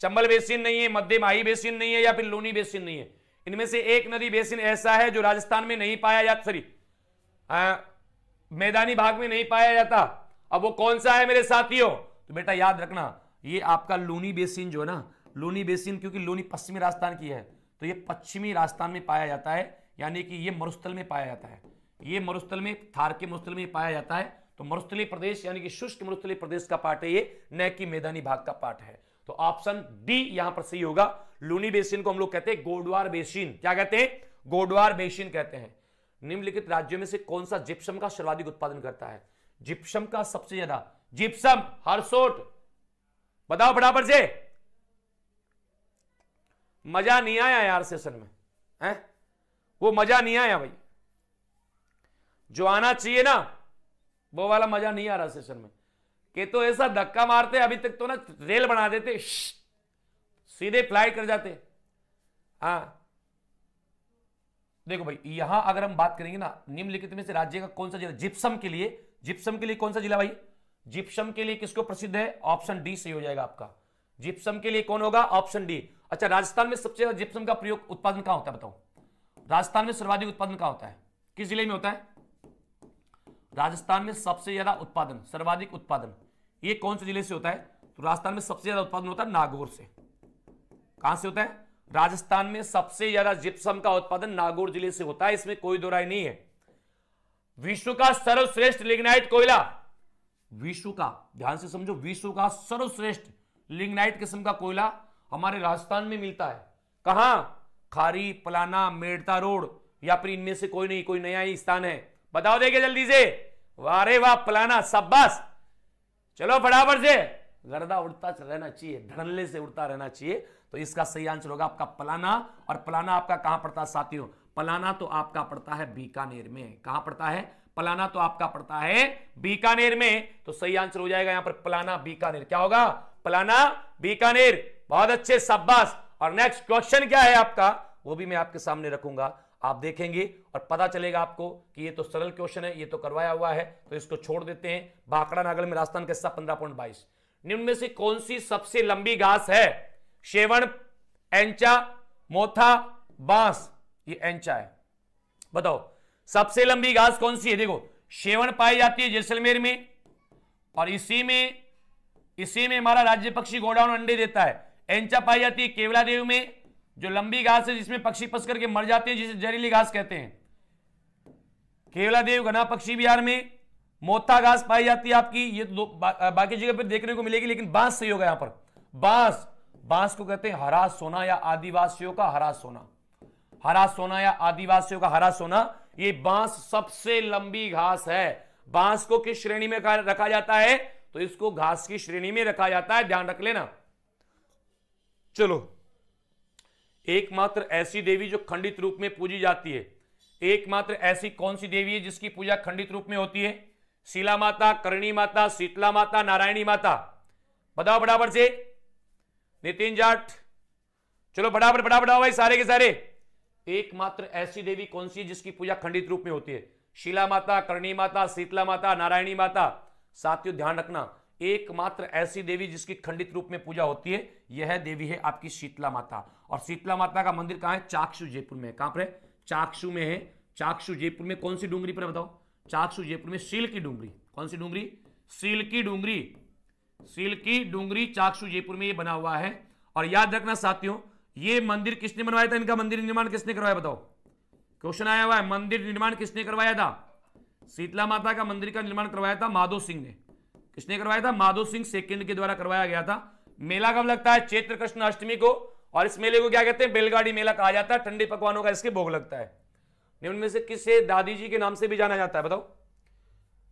चंबल बेसिन नहीं है, मध्य माही बेसिन नहीं है, या फिर लूनी बेसिन नहीं है। इनमें से एक नदी बेसिन ऐसा है जो राजस्थान में नहीं पाया जाता, सॉरी मैदानी भाग में नहीं पाया जाता। अब वो कौन सा है मेरे साथियों? तो बेटा याद रखना, ये आपका लूनी बेसिन जो है ना, लूनी बेसिन, क्योंकि लूनी पश्चिमी राजस्थान की है तो ये पश्चिमी राजस्थान में पाया जाता है, यानी कि ये मरुस्थल में पाया जाता है। ये मरुस्थल में, थार के मरुस्थल में पाया जाता है। तो मरुस्थलीय प्रदेश यानी कि शुष्क मरुस्थलीय प्रदेश का पार्ट है ये, न कि मैदानी भाग का पार्ट है। तो ऑप्शन डी यहां पर सही होगा। लूनी बेसिन को हम लोग कहते हैं गोडवार बेसिन। क्या कहते हैं? गोडवार बेसिन कहते हैं। निम्नलिखित राज्यों में से कौन सा जिप्सम का सर्वाधिक उत्पादन करता है? जिप्सम का सबसे ज्यादा, जिप्सम, हरसोट, बताओ फटाफट से। मजा नहीं आया यार सेशन में, है वो मजा नहीं आया भाई, जो आना चाहिए ना वो वाला मजा नहीं आ रहा सेशन में। कि तो ऐसा धक्का मारते अभी तक तो ना रेल बना देते, सीधे फ्लाई कर जाते। हाँ देखो भाई, यहां अगर हम बात करेंगे ना, निम्नलिखित में से राज्य का कौन सा जिला जिप्सम के लिए, जिप्सम के लिए कौन सा जिला भाई? जिप्सम के लिए किसको प्रसिद्ध है? ऑप्शन डी सही हो जाएगा आपका। जिप्सम के लिए कौन होगा? Option D. अच्छा, राजस्थान में सबसे ज्यादा जिप्सम का प्रयोग उत्पादन कहां होता है बताओ? राजस्थान में सर्वाधिक उत्पादन कहां होता है? किस जिले में होता है? राजस्थान में सबसे ज्यादा उत्पादन, सर्वाधिक उत्पादन ये कौन से जिले से होता है? तो राजस्थान में सबसे ज्यादा उत्पादन होता है नागौर से। कहां से होता है? राजस्थान में सबसे ज्यादा जिप्सम का उत्पादन नागौर जिले से होता है, इसमें कोई दो राय नहीं है। विश्व का सर्वश्रेष्ठ लिग्नाइट कोयला, विश्व का, ध्यान से समझो, विश्व का सर्वश्रेष्ठ लिग्नाइट किस्म का कोयला हमारे राजस्थान में मिलता है। कहां? खारी, पलाना, मेड़ता रोड, या फिर इनमें से कोई नहीं, कोई नया ही स्थान है? बताओ देंगे जल्दी से। वाह रे वाह, पलाना, शाबाश। चलो फटाफट से, गर्दा उड़ता रहना चाहिए, धड़ल्ले से उड़ता रहना चाहिए। तो इसका सही आंसर होगा आपका पलाना। और पलाना आपका कहां पड़ता है साथियों? पलाना तो आपका पड़ता है बीकानेर में। कहां पड़ता है? पलाना तो आपका पड़ता है बीकानेर में। तो सही आंसर हो जाएगा यहां पर पलाना बीकानेर। क्या होगा? पलाना बीकानेर। बहुत अच्छे, शाबाश। और नेक्स्ट क्वेश्चन क्या है आपका, वो भी मैं आपके सामने रखूंगा, आप देखेंगे और पता चलेगा आपको कि ये तो सरल क्वेश्चन है, ये तो करवाया हुआ है, तो इसको छोड़ देते हैं। भाखड़ा नागल में राजस्थान का हिस्सा 15.22। निम्न में से कौन सी सबसे लंबी घास है? शेवण, एंचा, मोथा, बांस। ये एंचा है। बताओ सबसे लंबी घास कौन सी है? देखो, शेवण पाई जाती है जैसलमेर में, और इसी में हमारा राज्य पक्षी गोडाउन अंडे देता है। एंचा पाई जाती है केवलादेव में, जो लंबी घास है जिसमें पक्षी फंस करके मर जाते हैं, जिसे जहरीली घास कहते हैं। केवलादेव घना पक्षी विहार में। मोथा घास पाई जाती है आपकी, ये तो बाकी जगह पर देखने को मिलेगी, लेकिन बांस सही होगा यहां पर। बांस को कहते हैं हरा सोना या आदिवासियों का हरा सोना। हरा सोना या आदिवासियों का हरा सोना, ये बांस सबसे लंबी घास है। बांस को किस श्रेणी में रखा जाता है? तो इसको घास की श्रेणी में रखा जाता है, ध्यान रख लेना। चलो, एकमात्र ऐसी देवी जो खंडित रूप में पूजी जाती है, एकमात्र ऐसी कौन सी देवी है जिसकी पूजा खंडित रूप में होती है? शीला माता, करणी माता, शीतला माता, नारायणी माता। बताओ फटाफट से, नितिन जाट। चलो फटाफट आओ भाई सारे के सारे। एकमात्र ऐसी देवी कौन सी है जिसकी पूजा खंडित रूप में होती है? शीला माता, करणी माता, शीतला माता, नारायणी माता। साथियों ध्यान रखना, एकमात्र ऐसी देवी जिसकी खंडित रूप में पूजा होती है, यह देवी है आपकी शीतला माता। और शीतला माता का मंदिर कहां है? चाक्षु जयपुर में। कहां पर है? चाक्षु में है। चाक्षु जयपुर में कौन सी डूंगरी पर? बताओ। चाक्षु जयपुर में सील की डूंगरी। कौन सी डूंगरी? सील की डूंगरी। सील की डूंगरी चाक्षु जयपुर में ये बना हुआ है। और याद रखना साथियों, ये मंदिर किसने बनवाया था? इनका मंदिर निर्माण किसने करवाया? बताओ, क्वेश्चन आया हुआ है, मंदिर निर्माण किसने करवाया था? शीतला माता का मंदिर का निर्माण करवाया था माधो सिंह ने। किसने करवाया था? माधो सिंह सेकंड के द्वारा करवाया गया था। मेला कब लगता है? चैत्र कृष्ण अष्टमी को। और इस मेले को क्या कहते हैं? बैलगाड़ी मेला कहा जाता है। ठंडे पकवानों का इसके भोग लगता है। निम्न में से किसे दादी जी के नाम से भी जाना जाता है? बताओ,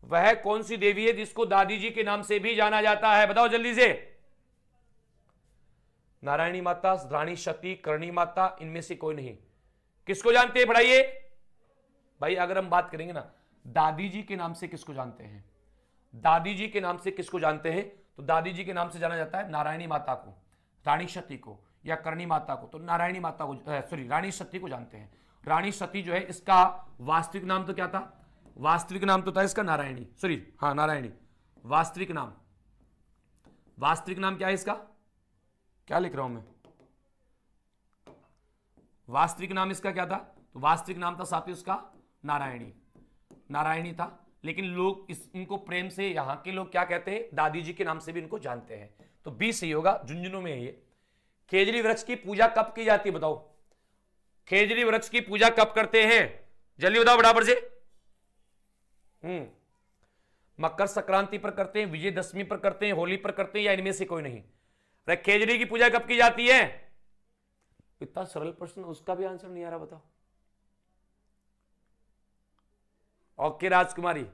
वह कौन सी देवी है जिसको दादी जी के नाम से भी जाना जाता है? बताओ जल्दी से। नारायणी माता, रानी सती, करणी माता, इनमें से कोई नहीं। किसको जानते हैं? पढ़ाइए भाई। अगर हम बात करेंगे ना दादी जी के नाम से, किसको जानते हैं? दादी जी के नाम से किसको जानते हैं? तो दादी जी के नाम से जाना जाता है नारायणी माता को, रानी सती को, या करणी माता को। तो नारायणी माता को, सॉरी, रानी सती को जानते हैं। रानी सती जो है, इसका वास्तविक नाम तो क्या था? वास्तविक नाम तो था इसका नारायणी, सॉरी, हाँ नारायणी। वास्तविक नाम क्या है इसका? क्या लिख रहा हूं मैं? वास्तविक नाम इसका क्या था? तो वास्तविक नाम था साथियों इसका नारायणी था। लेकिन लोग इनको प्रेम से, यहां के लोग क्या कहते हैं? दादी जी के नाम से भी इनको जानते हैं। तो बी सही होगा, झुंझुनू में है ये। खेजड़ी वृक्ष की पूजा कब की जाती है? बताओ, खेजड़ी वृक्ष की पूजा कब करते हैं? जल्दी बताओ बराबर से। मकर संक्रांति पर करते हैं, विजयदशमी पर करते हैं, होली पर करते हैं, या इनमें से कोई नहीं? खेजड़ी की पूजा कब की जाती है? इतना सरल प्रश्न, उसका भी आंसर नहीं आ रहा। बताओ। ओके राजकुमारी,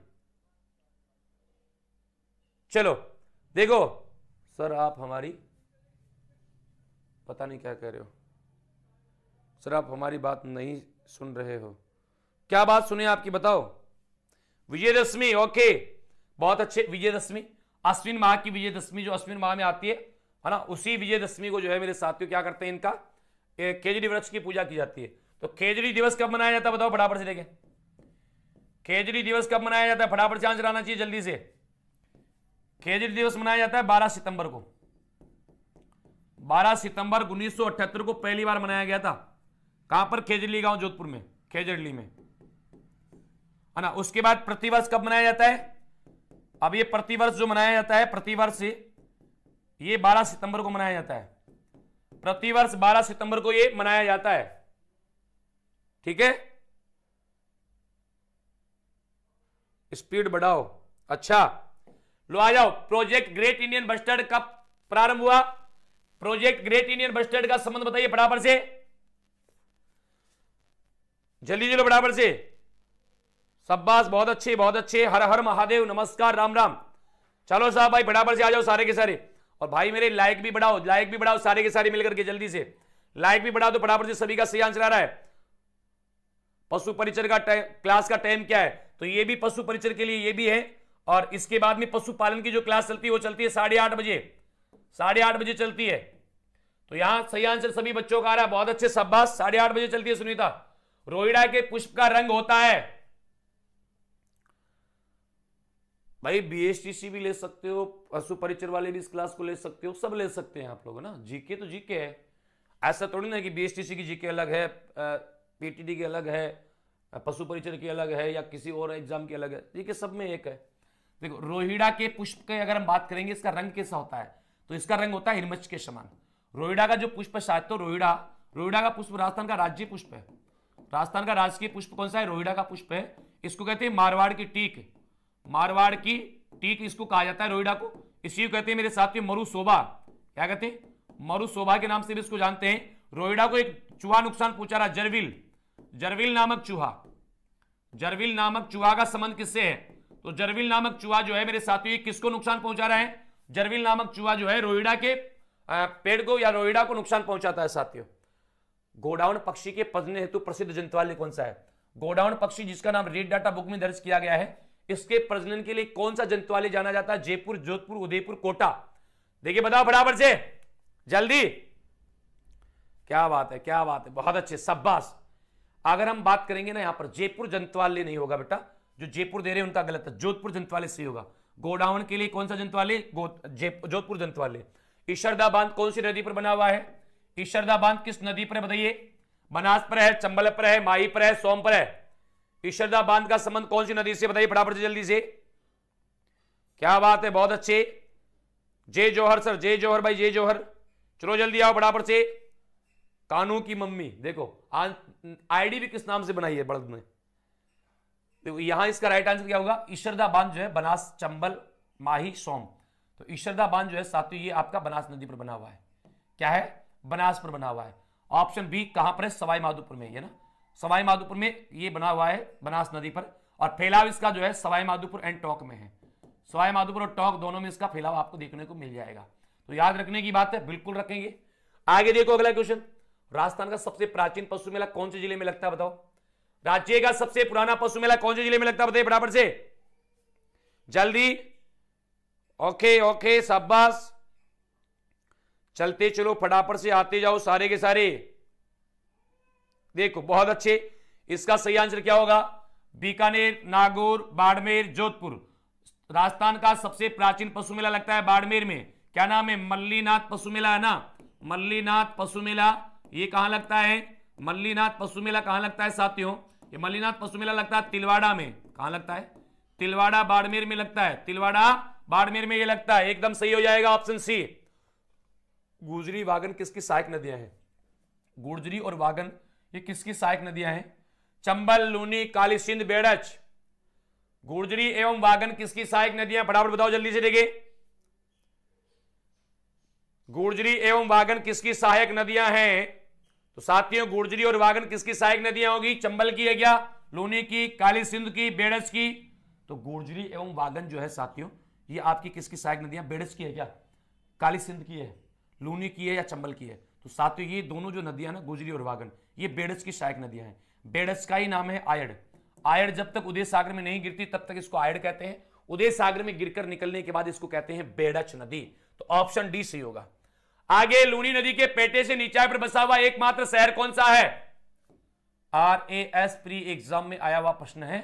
चलो देखो सर, आप हमारी, पता नहीं क्या कह रहे हो सर, आप हमारी बात नहीं सुन रहे हो। क्या बात सुने आपकी? बताओ। विजयदशमी, ओके, बहुत अच्छे। विजयदशमी, अश्विन माह की विजयदशमी जो अश्विन माह में आती है ना, उसी विजयदशमी को जो है मेरे साथियों क्या करते हैं? इनका खेजड़ी वृक्ष की पूजा की जाती है। तो खेजड़ी दिवस कब मनाया जाता है? बताओ फटाफट से। देखें, खेजड़ी दिवस कब मनाया जाता है? फटाफट से आंसर आना चाहिए जल्दी से। खेजड़ी दिवस मनाया जाता है 12 सितंबर को। 12 सितंबर 1978 को पहली बार मनाया गया था। कहां पर? खेजड़ी गांव, जोधपुर में, खेजड़ी में, है ना। उसके बाद प्रतिवर्ष कब मनाया जाता है? अब ये प्रतिवर्ष जो मनाया जाता है, प्रतिवर्ष ये 12 सितंबर को मनाया जाता है। प्रतिवर्ष 12 सितंबर को ये मनाया जाता है। ठीक है, स्पीड बढ़ाओ। अच्छा, लो आ जाओ। प्रोजेक्ट ग्रेट इंडियन बस्टर्ड कब प्रारंभ हुआ? प्रोजेक्ट ग्रेट इंडियन बस्टर्ड का संबंध बताइए फटाफट से, जल्दी चलो फटाफट से। शाबाश, बहुत अच्छे बहुत अच्छे। हर हर महादेव, नमस्कार, राम राम। चलो साहब भाई फटाफट से आ जाओ सारे के सारे। और भाई मेरे लाइक भी बढ़ाओ, लाइक भी बढ़ाओ सारे के सारे मिलकर के, जल्दी से लाइक भी बढ़ा दो फटाफट से। सभी का सही आंसर आ रहा है। पशु परिचर का क्लास का टाइम क्या है? तो ये भी पशु परिचर के लिए ये भी है। और इसके बाद में पशुपालन की जो क्लास चलती है वो चलती है 8:30 बजे, 8:30 बजे चलती है। तो यहां सही आंसर सभी बच्चों का आ रहा है, बहुत अच्छे, शाबाश। 8:30 बजे चलती है सुनीता। रोहिड़ा के पुष्प का रंग होता है भाई, बीएसटीसी भी ले सकते हो, पशु परिचर वाले भी इस क्लास को ले सकते हो, सब ले सकते हैं आप लोग ना। जीके तो जीके है, ऐसा थोड़ी ना कि बीएसटीसी की जीके अलग है, पीटीडी की अलग है, पशु परिचर की अलग है, या किसी और एग्जाम की अलग है। जीके सब में एक है। देखो, रोहिड़ा के पुष्प के अगर हम बात करेंगे इसका रंग कैसा होता है, तो इसका रंग होता है हिरमच के समान। रोहिड़ा का जो पुष्प है, तो रोहिड़ा का पुष्प राजस्थान का राज्य पुष्प है। राजस्थान का राजकीय पुष्प कौन सा है? रोहिड़ा का पुष्प है। इसको कहते हैं मारवाड़ की टीक, मारवाड़ की टीक इसको कहा जाता है रोहिड़ा को। इसी को कहते हैं मेरे साथियों मरुशोभा। क्या कहते हैं? मरुशोभा के नाम से भी इसको जानते हैं। रोहिड़ा को एक चूहा नुकसान पहुंचा रहा, जरविल, जरविल नामक चूहा। जरविल नामक चूहा का संबंध किससे है? तो जरविल नामक चूहा जो है मेरे साथियों किसको नुकसान पहुंचा रहा है? जरविल नामक चूहा जो है रोहिड़ा के पेड़ को या रोहिड़ा को नुकसान पहुंचाता है साथियों। गोडाउन पक्षी के प्रजनन हेतु प्रसिद्ध जंतुआलय कौन सा है? गोडाउन पक्षी जिसका नाम रेड डाटा बुक में दर्ज किया गया है, इसके प्रजनन के लिए कौन सा जंतुआलय जाना जाता है? जयपुर, जोधपुर, उदयपुर, कोटा। देखिए बताओ फटाफट से जल्दी। क्या बात है, क्या बात है, बहुत अच्छे, शाबाश। अगर हम बात करेंगे ना, यहां पर जयपुर जंतुआलय नहीं होगा बेटा, जो जयपुर दे रहे हैं उनका गलत है, जोधपुर जंतुआलय सही होगा। गोडाउन के लिए कौन सा जंतुआलय? जोधपुर जंतुआलय। ईशरदा बांध कौन सी नदी पर बना हुआ है? ईशरदा बांध किस नदी पर है बताइए? बनास पर है, चंबल पर है, माही पर है, सोम पर है। ईशरदा बांध का संबंध कौन सी नदी से बताइए फटाफट से जल्दी से। क्या बात है, बहुत अच्छे। जय जौहर सर, जय जौहर भाई, जय जौहर। चलो जल्दी आओ फटाफट से। कानू की मम्मी, देखो आईडी भी किस नाम से बनाई है बड़द में। तो यहां इसका राइट आंसर क्या होगा? ईशरदा बांध जो है बनास, चंबल, माही, सोम। तो ईशरदा बांध जो है साथियों ये आपका बनास नदी पर बना हुआ है। क्या है? बनास पर बना हुआ है। ऑप्शन बी कहां पर है? सवाई माधोपुर में, है ना, सवाई माधोपुर में ये बना हुआ है बनास नदी पर। और फैलाव इसका जो है सवाई माधोपुर एंड टोंक में है। सवाई माधोपुर और टोंक दोनों में इसका फैलाव आपको देखने को मिल जाएगा। तो याद रखने की बात है, बिल्कुल रखेंगे। आगे देखो अगला क्वेश्चन। राजस्थान का सबसे प्राचीन पशु मेला कौन से जिले में लगता है बताओ? राज्य का सबसे पुराना पशु मेला कौन से जिले में लगता है बताइए फटाफट से जल्दी। ओके ओके, शाबाश। चलते चलो फटाफट से, आते जाओ सारे के सारे। देखो बहुत अच्छे। इसका सही आंसर क्या होगा? बीकानेर, नागौर, बाड़मेर, जोधपुर। राजस्थान का सबसे प्राचीन पशु मेला लगता है बाड़मेर में। क्या नाम है? मल्लीनाथ पशु मेला, है ना, मल्लीनाथ पशु मेला। ये कहां लगता है? मल्लीनाथ पशु मेला कहां लगता है साथियों? ये मल्लीनाथ पशु मेला लगता है तिलवाड़ा में। कहां लगता है? तिलवाड़ा बाड़मेर में लगता है। तिलवाड़ा बाड़मेर में ये लगता है। एकदम सही हो जाएगा ऑप्शन सी। गुजरी, वागन किसकी सहायक नदियां हैं? गुर्जरी और वागन ये किसकी सहायक नदियां हैं? चंबल, लूनी, काली सिंध, बेड़च। गुर्जरी एवं वागन किसकी सहायक नदियां? फटाफट बताओ जल्दी से। देखिए गुर्जरी एवं वागन किसकी सहायक नदियां हैं? तो साथियों गुर्जरी और वागन किसकी सहायक नदियां होगी? चंबल की है क्या? लूनी की, काली सिंध की, बेड़च की। तो गुर्जरी एवं वागन जो है साथियों ये आपकी किसकी सहायक नदियां? बेड़च की है क्या? काली सिंध की है, लूनी की है, या चंबल की है? तो साथियों ये दोनों जो नदियां ना, गुर्जरी और वागन, ये बेड़च की सहायक नदियां हैं। बेड़च का ही नाम है आयड़। आयड़ जब तक उदय सागर में नहीं गिरती तब तक इसको आयड़ कहते हैं। उदय सागर में गिरकर निकलने के बाद इसको कहते हैं बेड़च नदी। तो ऑप्शन डी सही होगा। आगे, लूनी नदी के पेटे से नीचाई पर बसा हुआ एकमात्र शहर कौन सा है? RAS प्री एग्जाम में आया हुआ प्रश्न है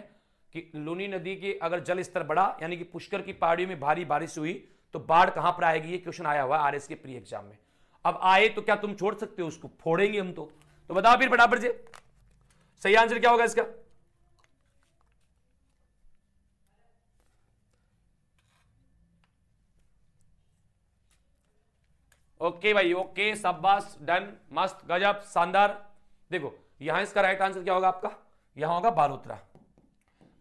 कि लूनी नदी के अगर जल स्तर बढ़ा, यानी कि पुष्कर की पहाड़ियों में भारी बारिश हुई, तो बाढ़ कहां पर आएगी? ये क्वेश्चन आया हुआ RS के प्री एग्जाम में। अब आए तो क्या तुम छोड़ सकते हो उसको? फोड़ेंगे हम तो बताओ फिर फटाफट से सही आंसर क्या होगा इसका? ओके भाई, ओके, शाबाश, डन, मस्त, गजब, शानदार। देखो यहां इसका राइट आंसर क्या होगा आपका, यहां होगा बालोतरा।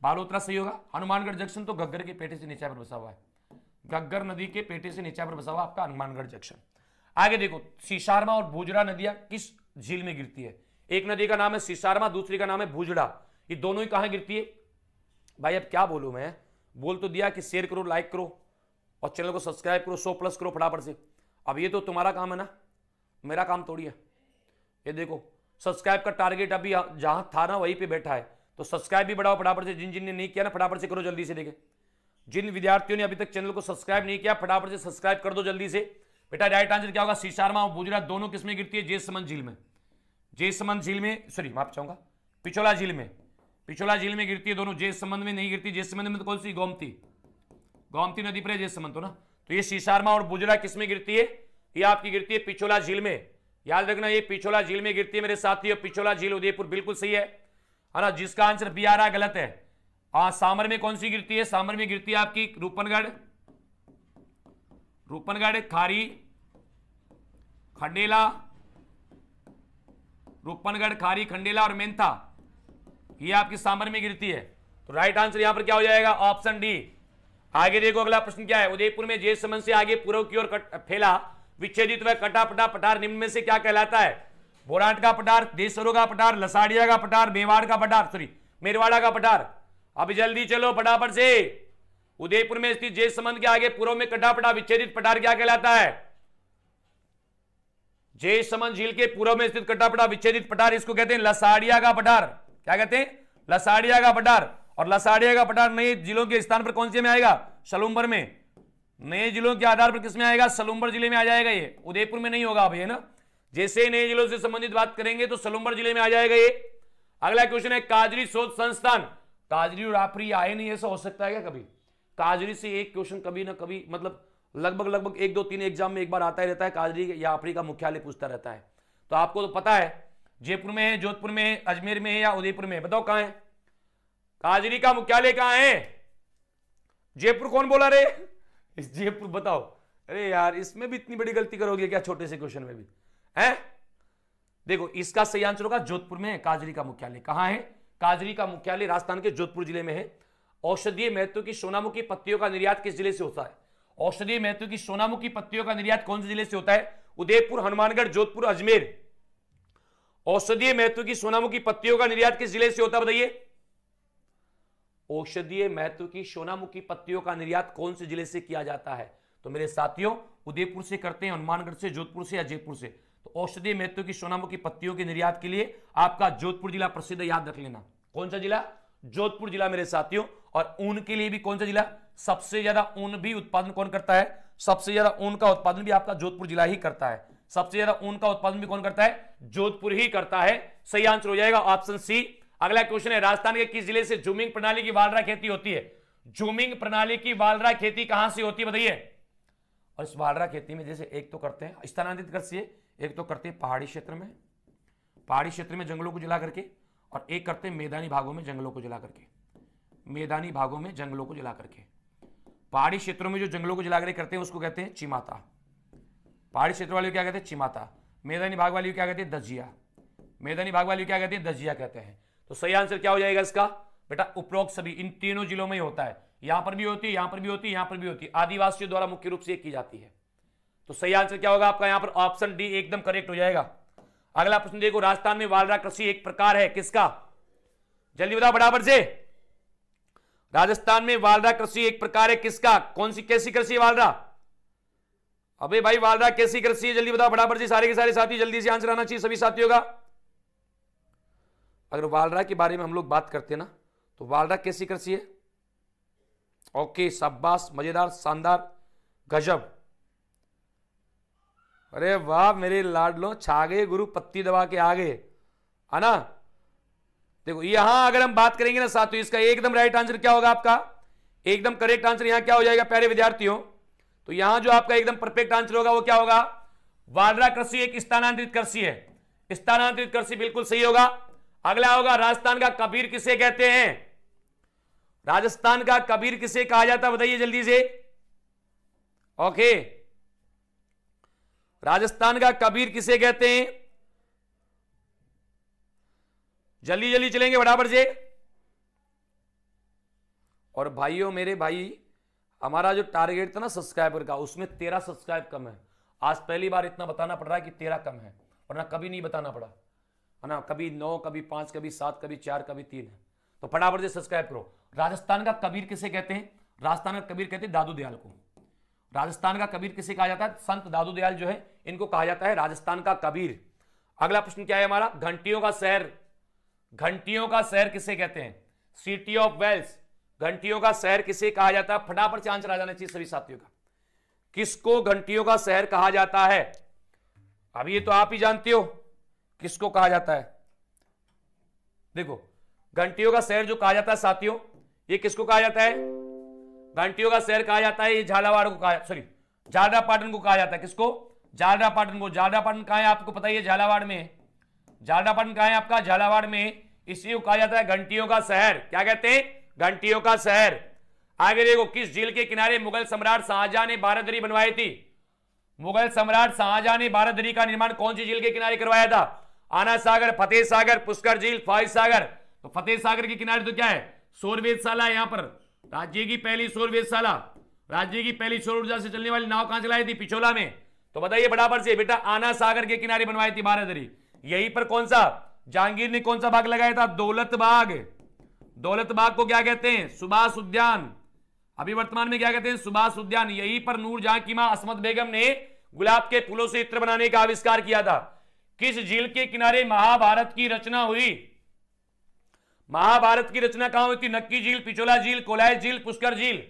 बालोतरा सही होगा। हनुमानगढ़ जंक्शन तो घग्गर के पेटे से नीचे पर बसा हुआ है, घग्गर नदी के पेटे से नीचे पर बसा हुआ आपका हनुमानगढ़ जंक्शन। आगे देखो, सीसारमा और भूजड़ा नदियां किस झील में गिरती है? एक नदी का नाम है सीसारमा, दूसरी का नाम है भूजड़ा। ये दोनों ही कहां गिरती है भाई? अब क्या बोलूं मैं, बोल तो दिया कि शेयर करो, लाइक करो और चैनल को सब्सक्राइब करो, 100+ करो फटाफट से। अब ये तो तुम्हारा काम है ना, मेरा काम थोड़ी है। ये देखो सब्सक्राइब का टारगेट अभी जहां था ना वहीं पे बैठा है, तो सब्सक्राइब भी बढ़ाओ फटाफट से। जिन जिन ने नहीं किया ना फटाफट से करो जल्दी से। देखे जिन विद्यार्थियों ने अभी तक चैनल को सब्सक्राइब नहीं किया फटाफट से सब्सक्राइब कर दो जल्दी से। बेटा राइट आंसर क्या होगा? सीसारमा और भूजड़ा दोनों किसमें गिरती है? जेसमंद झील में। जेसमंद झील में, सॉरी माफ चाहूंगा, पिछोला झील में। पिछोला झील में गिरती है दोनों, जेसमंद में नहीं गिरती। जेसमंद में तो कौन सी? गोमती, गोमती नदी पर है जेसमंद तो ना। तो ये सीसारमा और भूजड़ा किसमें गिरती है? ये आपकी गिरती है पिछोला झील में। याद रखना ये पिछोला झील में गिरती है मेरे साथियों। पिछोला झील उदयपुर बिल्कुल सही है ना। जिसका आंसर बी आ रहा है गलत है। सामर में कौन सी गिरती है? सामर में गिरती है आपकी रूपनगढ़, रूपनगढ़, खारी, खंडेला, रूपनगढ़, खारी, खंडेला और मेंथा, ये आपकी सामर में गिरती है। तो राइट आंसर यहां पर क्या हो जाएगा? Option D. आगे देखो अगला प्रश्न क्या है? उदयपुर में जेसमंद से आगे पूर्व की ओर फैला विच्छेदित व कटापटा पठार निम्न में से क्या कहलाता है? बोराट का पठार, देशरों का पठार, लसाड़िया का पठार, मेवाड़ का पठार, सॉरी मेरवाड़ा का पठार। अब जल्दी चलो फटाफट से। उदयपुर में स्थित जेसमंद के आगे पूर्व में कटापटा विच्छेदित पठार क्या कहलाता है? जेसमंद झील के पूर्व में स्थित कटापटा विच्छेदित पठार, इसको कहते हैं लसाड़िया का पठार। क्या कहते हैं? लसाड़िया का पठार। और लसाड़िया का पठार नए जिलों के स्थान पर कौन से में आएगा? सलूम्बर में। नए जिलों के आधार पर किसमें आएगा? सलूम्बर जिले में आ जाएगा। ये उदयपुर में नहीं होगा अभी, है ना। जैसे नए जिलों से संबंधित बात करेंगे तो सलूम्बर जिले में आ जाएगा ये। अगला क्वेश्चन है काजरी शोध संस्थान। काजरी और आपरी आए नहीं, ऐसा हो सकता है क्या कभी? काजरी से एक क्वेश्चन कभी ना कभी, मतलब लगभग 1, 2, 3 एग्जाम में एक बार आता ही रहता है। काजरी या आपरी का मुख्यालय पूछता रहता है। तो आपको तो पता है जयपुर में है, जोधपुर में है, अजमेर में है या उदयपुर में है? बताओ कहां है काजरी का मुख्यालय? कहां है? जयपुर कौन बोला रे? इस जयपुर बताओ। अरे यार इसमें भी इतनी बड़ी गलती करोगे क्या छोटे से क्वेश्चन में भी? है देखो इसका सही आंसर होगा जोधपुर में है काजरी का मुख्यालय। कहां है? काजरी का मुख्यालय राजस्थान के जोधपुर जिले में है। औषधीय महत्व की सोनामुखी पत्तियों का निर्यात किस जिले से होता है? औषधीय महत्व की सोनामुखी पत्तियों का निर्यात कौन से जिले से होता है? उदयपुर, हनुमानगढ़, जोधपुर, अजमेर। औषधीय महत्व की सोनामुखी पत्तियों का निर्यात किस जिले से होता है बताइए? औषधीय महत्व की सोनामुखी पत्तियों का निर्यात कौन से जिले से किया जाता है? तो मेरे साथियों उदयपुर से करते हैं, हनुमानगढ़ से, जोधपुर से या जयपुर से। तो औषधीय महत्व की सोनामुखी पत्तियों के निर्यात के लिए आपका जोधपुर जिला प्रसिद्ध, याद रख लेना। कौन सा जिला? जोधपुर जिला मेरे साथियों। और ऊन के लिए भी कौन सा जिला? सबसे ज्यादा ऊन भी उत्पादन कौन करता है? सबसे ज्यादा ऊन का उत्पादन भी आपका जोधपुर जिला ही करता है। सबसे ज्यादा ऊन का उत्पादन भी कौन करता है? जोधपुर ही करता है। सही आंसर हो जाएगा ऑप्शन सी। अगला क्वेश्चन है राजस्थान के किस जिले से जूमिंग प्रणाली की वालरा खेती होती है? जूमिंग प्रणाली की वालरा खेती कहां से होती है बताइए? और इस वालरा खेती में जैसे एक तो करते हैं स्थानांतरित कृषि, एक तो करते हैं पहाड़ी क्षेत्र में, पहाड़ी क्षेत्र में जंगलों को जला करके, और एक करते हैं मैदानी भागों में जंगलों को जला करके। मैदानी भागों में जंगलों को जला करके, पहाड़ी क्षेत्रों में जो जंगलों को जला करके करते हैं उसको कहते हैं चिमाता। पहाड़ी क्षेत्र वाले क्या कहते हैं? चिमाता। मैदानी भाग वाली क्या कहते हैं? दजिया। मैदानी भाग वाली क्या कहते हैं? दजिया कहते हैं। तो सही आंसर क्या हो जाएगा इसका बेटा? उपरोक्त सभी इन तीनों जिलों में ही होता है। यहां पर भी होती है, यहां पर भी होती है, यहां पर भी होती है। आदिवासियों द्वारा मुख्य रूप से की जाती है। तो सही आंसर क्या होगा आपका? यहां पर ऑप्शन डी एकदम करेक्ट हो जाएगा। अगला प्रश्न देखो, राजस्थान में वालरा कृषि एक प्रकार है किसका? जल्दी बताओ बराबर से। राजस्थान में वालरा कृषि एक प्रकार है किसका? कौन सी कैसी कृषि है वालरा? अबे भाई वालरा कैसी कृषि है? जल्दी बताओ बराबर से। सारे के सारे साथी जल्दी से आंसर आना चाहिए सभी साथियों का। अगर वालरा के बारे में हम लोग बात करते हैं ना तो वालरा कैसी कृषि है? ओके शाबाश, मजेदार, शानदार, गजब। अरे वाह मेरे लाडलो, छा गए गुरु, पत्ती दबा के आ गए, है ना। देखो यहां अगर हम बात करेंगे ना साथियों, इसका एकदम राइट आंसर क्या होगा आपका? एकदम करेक्ट आंसर यहां क्या हो जाएगा प्यारे विद्यार्थियों? तो यहां जो आपका एकदम परफेक्ट आंसर होगा वो क्या होगा? वालरा कृषि एक स्थानांतरित कृषि है। स्थानांतरित कृषि बिल्कुल सही होगा। अगला होगा राजस्थान का कबीर किसे कहते हैं? राजस्थान का कबीर किसे कहा जाता है बताइए जल्दी से। ओके राजस्थान का कबीर किसे कहते हैं? जल्दी जल्दी चलेंगे बराबर से। और भाइयों मेरे भाई, हमारा जो टारगेट था ना सब्सक्राइबर का, उसमें 13 सब्सक्राइब कम है। आज पहली बार इतना बताना पड़ रहा है कि 13 कम है, वरना कभी नहीं बताना पड़ा है ना। कभी 9, कभी 5, कभी 7, कभी 4, कभी 3 है। तो फटाफट से सब्सक्राइब करो। राजस्थान का कबीर किसे कहते हैं? राजस्थान का कबीर कहते हैं दादू दयाल को। राजस्थान का कबीर किसे कहा जाता है? संत दादू दयाल जो है, इनको कहा जाता है राजस्थान का कबीर। अगला प्रश्न क्या है हमारा? घंटियों का शहर, घंटियों का शहर किसे कहते हैं? City of Wales. घंटियों का शहर किसे कहा जाता है? फटाफट से आंसर आ जाना चाहिए सभी साथियों का। किसको घंटियों का शहर कहा जाता है? अब ये तो आप ही जानते हो किसको कहा जाता है। देखो, घंटियों का शहर जो कहा जाता है साथियों, ये किसको कहा जाता है? घंटियों का शहर कहा जाता है, ये झालावाड़ को कहा, सॉरी झालरापाटन को कहा जाता है। किसको? झालरापाटन को। झालरापाटन कहां है आपको पता ही है? झालावाड़ में। झालरापाटन कहां है आपका? झालावाड़ में। इसी को कहा जाता है घंटियों का शहर। क्या कहते हैं? घंटियों का शहर। आगे देखो, किस झील के किनारे मुगल सम्राट शाहजहां ने बारादरी बनवाई थी? मुगल सम्राट शाहजहां ने बारादरी का निर्माण कौन सी झील के किनारे करवाया था? आना सागर, फतेह सागर, पुष्कर झील, फॉय सागर। तो फतेह सागर के किनारे तो क्या है? सौर वेधशाला। यहां पर राज्य की पहली सौर वेधशाला, राज्य की पहली सौर ऊर्जा से चलने वाली नाव कहां चलाई थी? पिछोला में। तो बताइए बराबर से बेटा, आना सागर के किनारे बनवाई थी बारादरी। यहीं पर कौन सा जहांगीर ने कौन सा बाग लगाया था? दौलत बाग। दौलत बाग को क्या कहते हैं? सुभाष उद्यान। अभी वर्तमान में क्या कहते हैं? सुभाष उद्यान। यहीं पर नूरजहां की मां असमत बेगम ने गुलाब के फूलों से इत्र बनाने का आविष्कार किया था। किस झील के किनारे महाभारत की रचना हुई? महाभारत की रचना कहां हुई थी? नक्की झील, पिछोला झील, कोलाय झील, पुष्कर झील।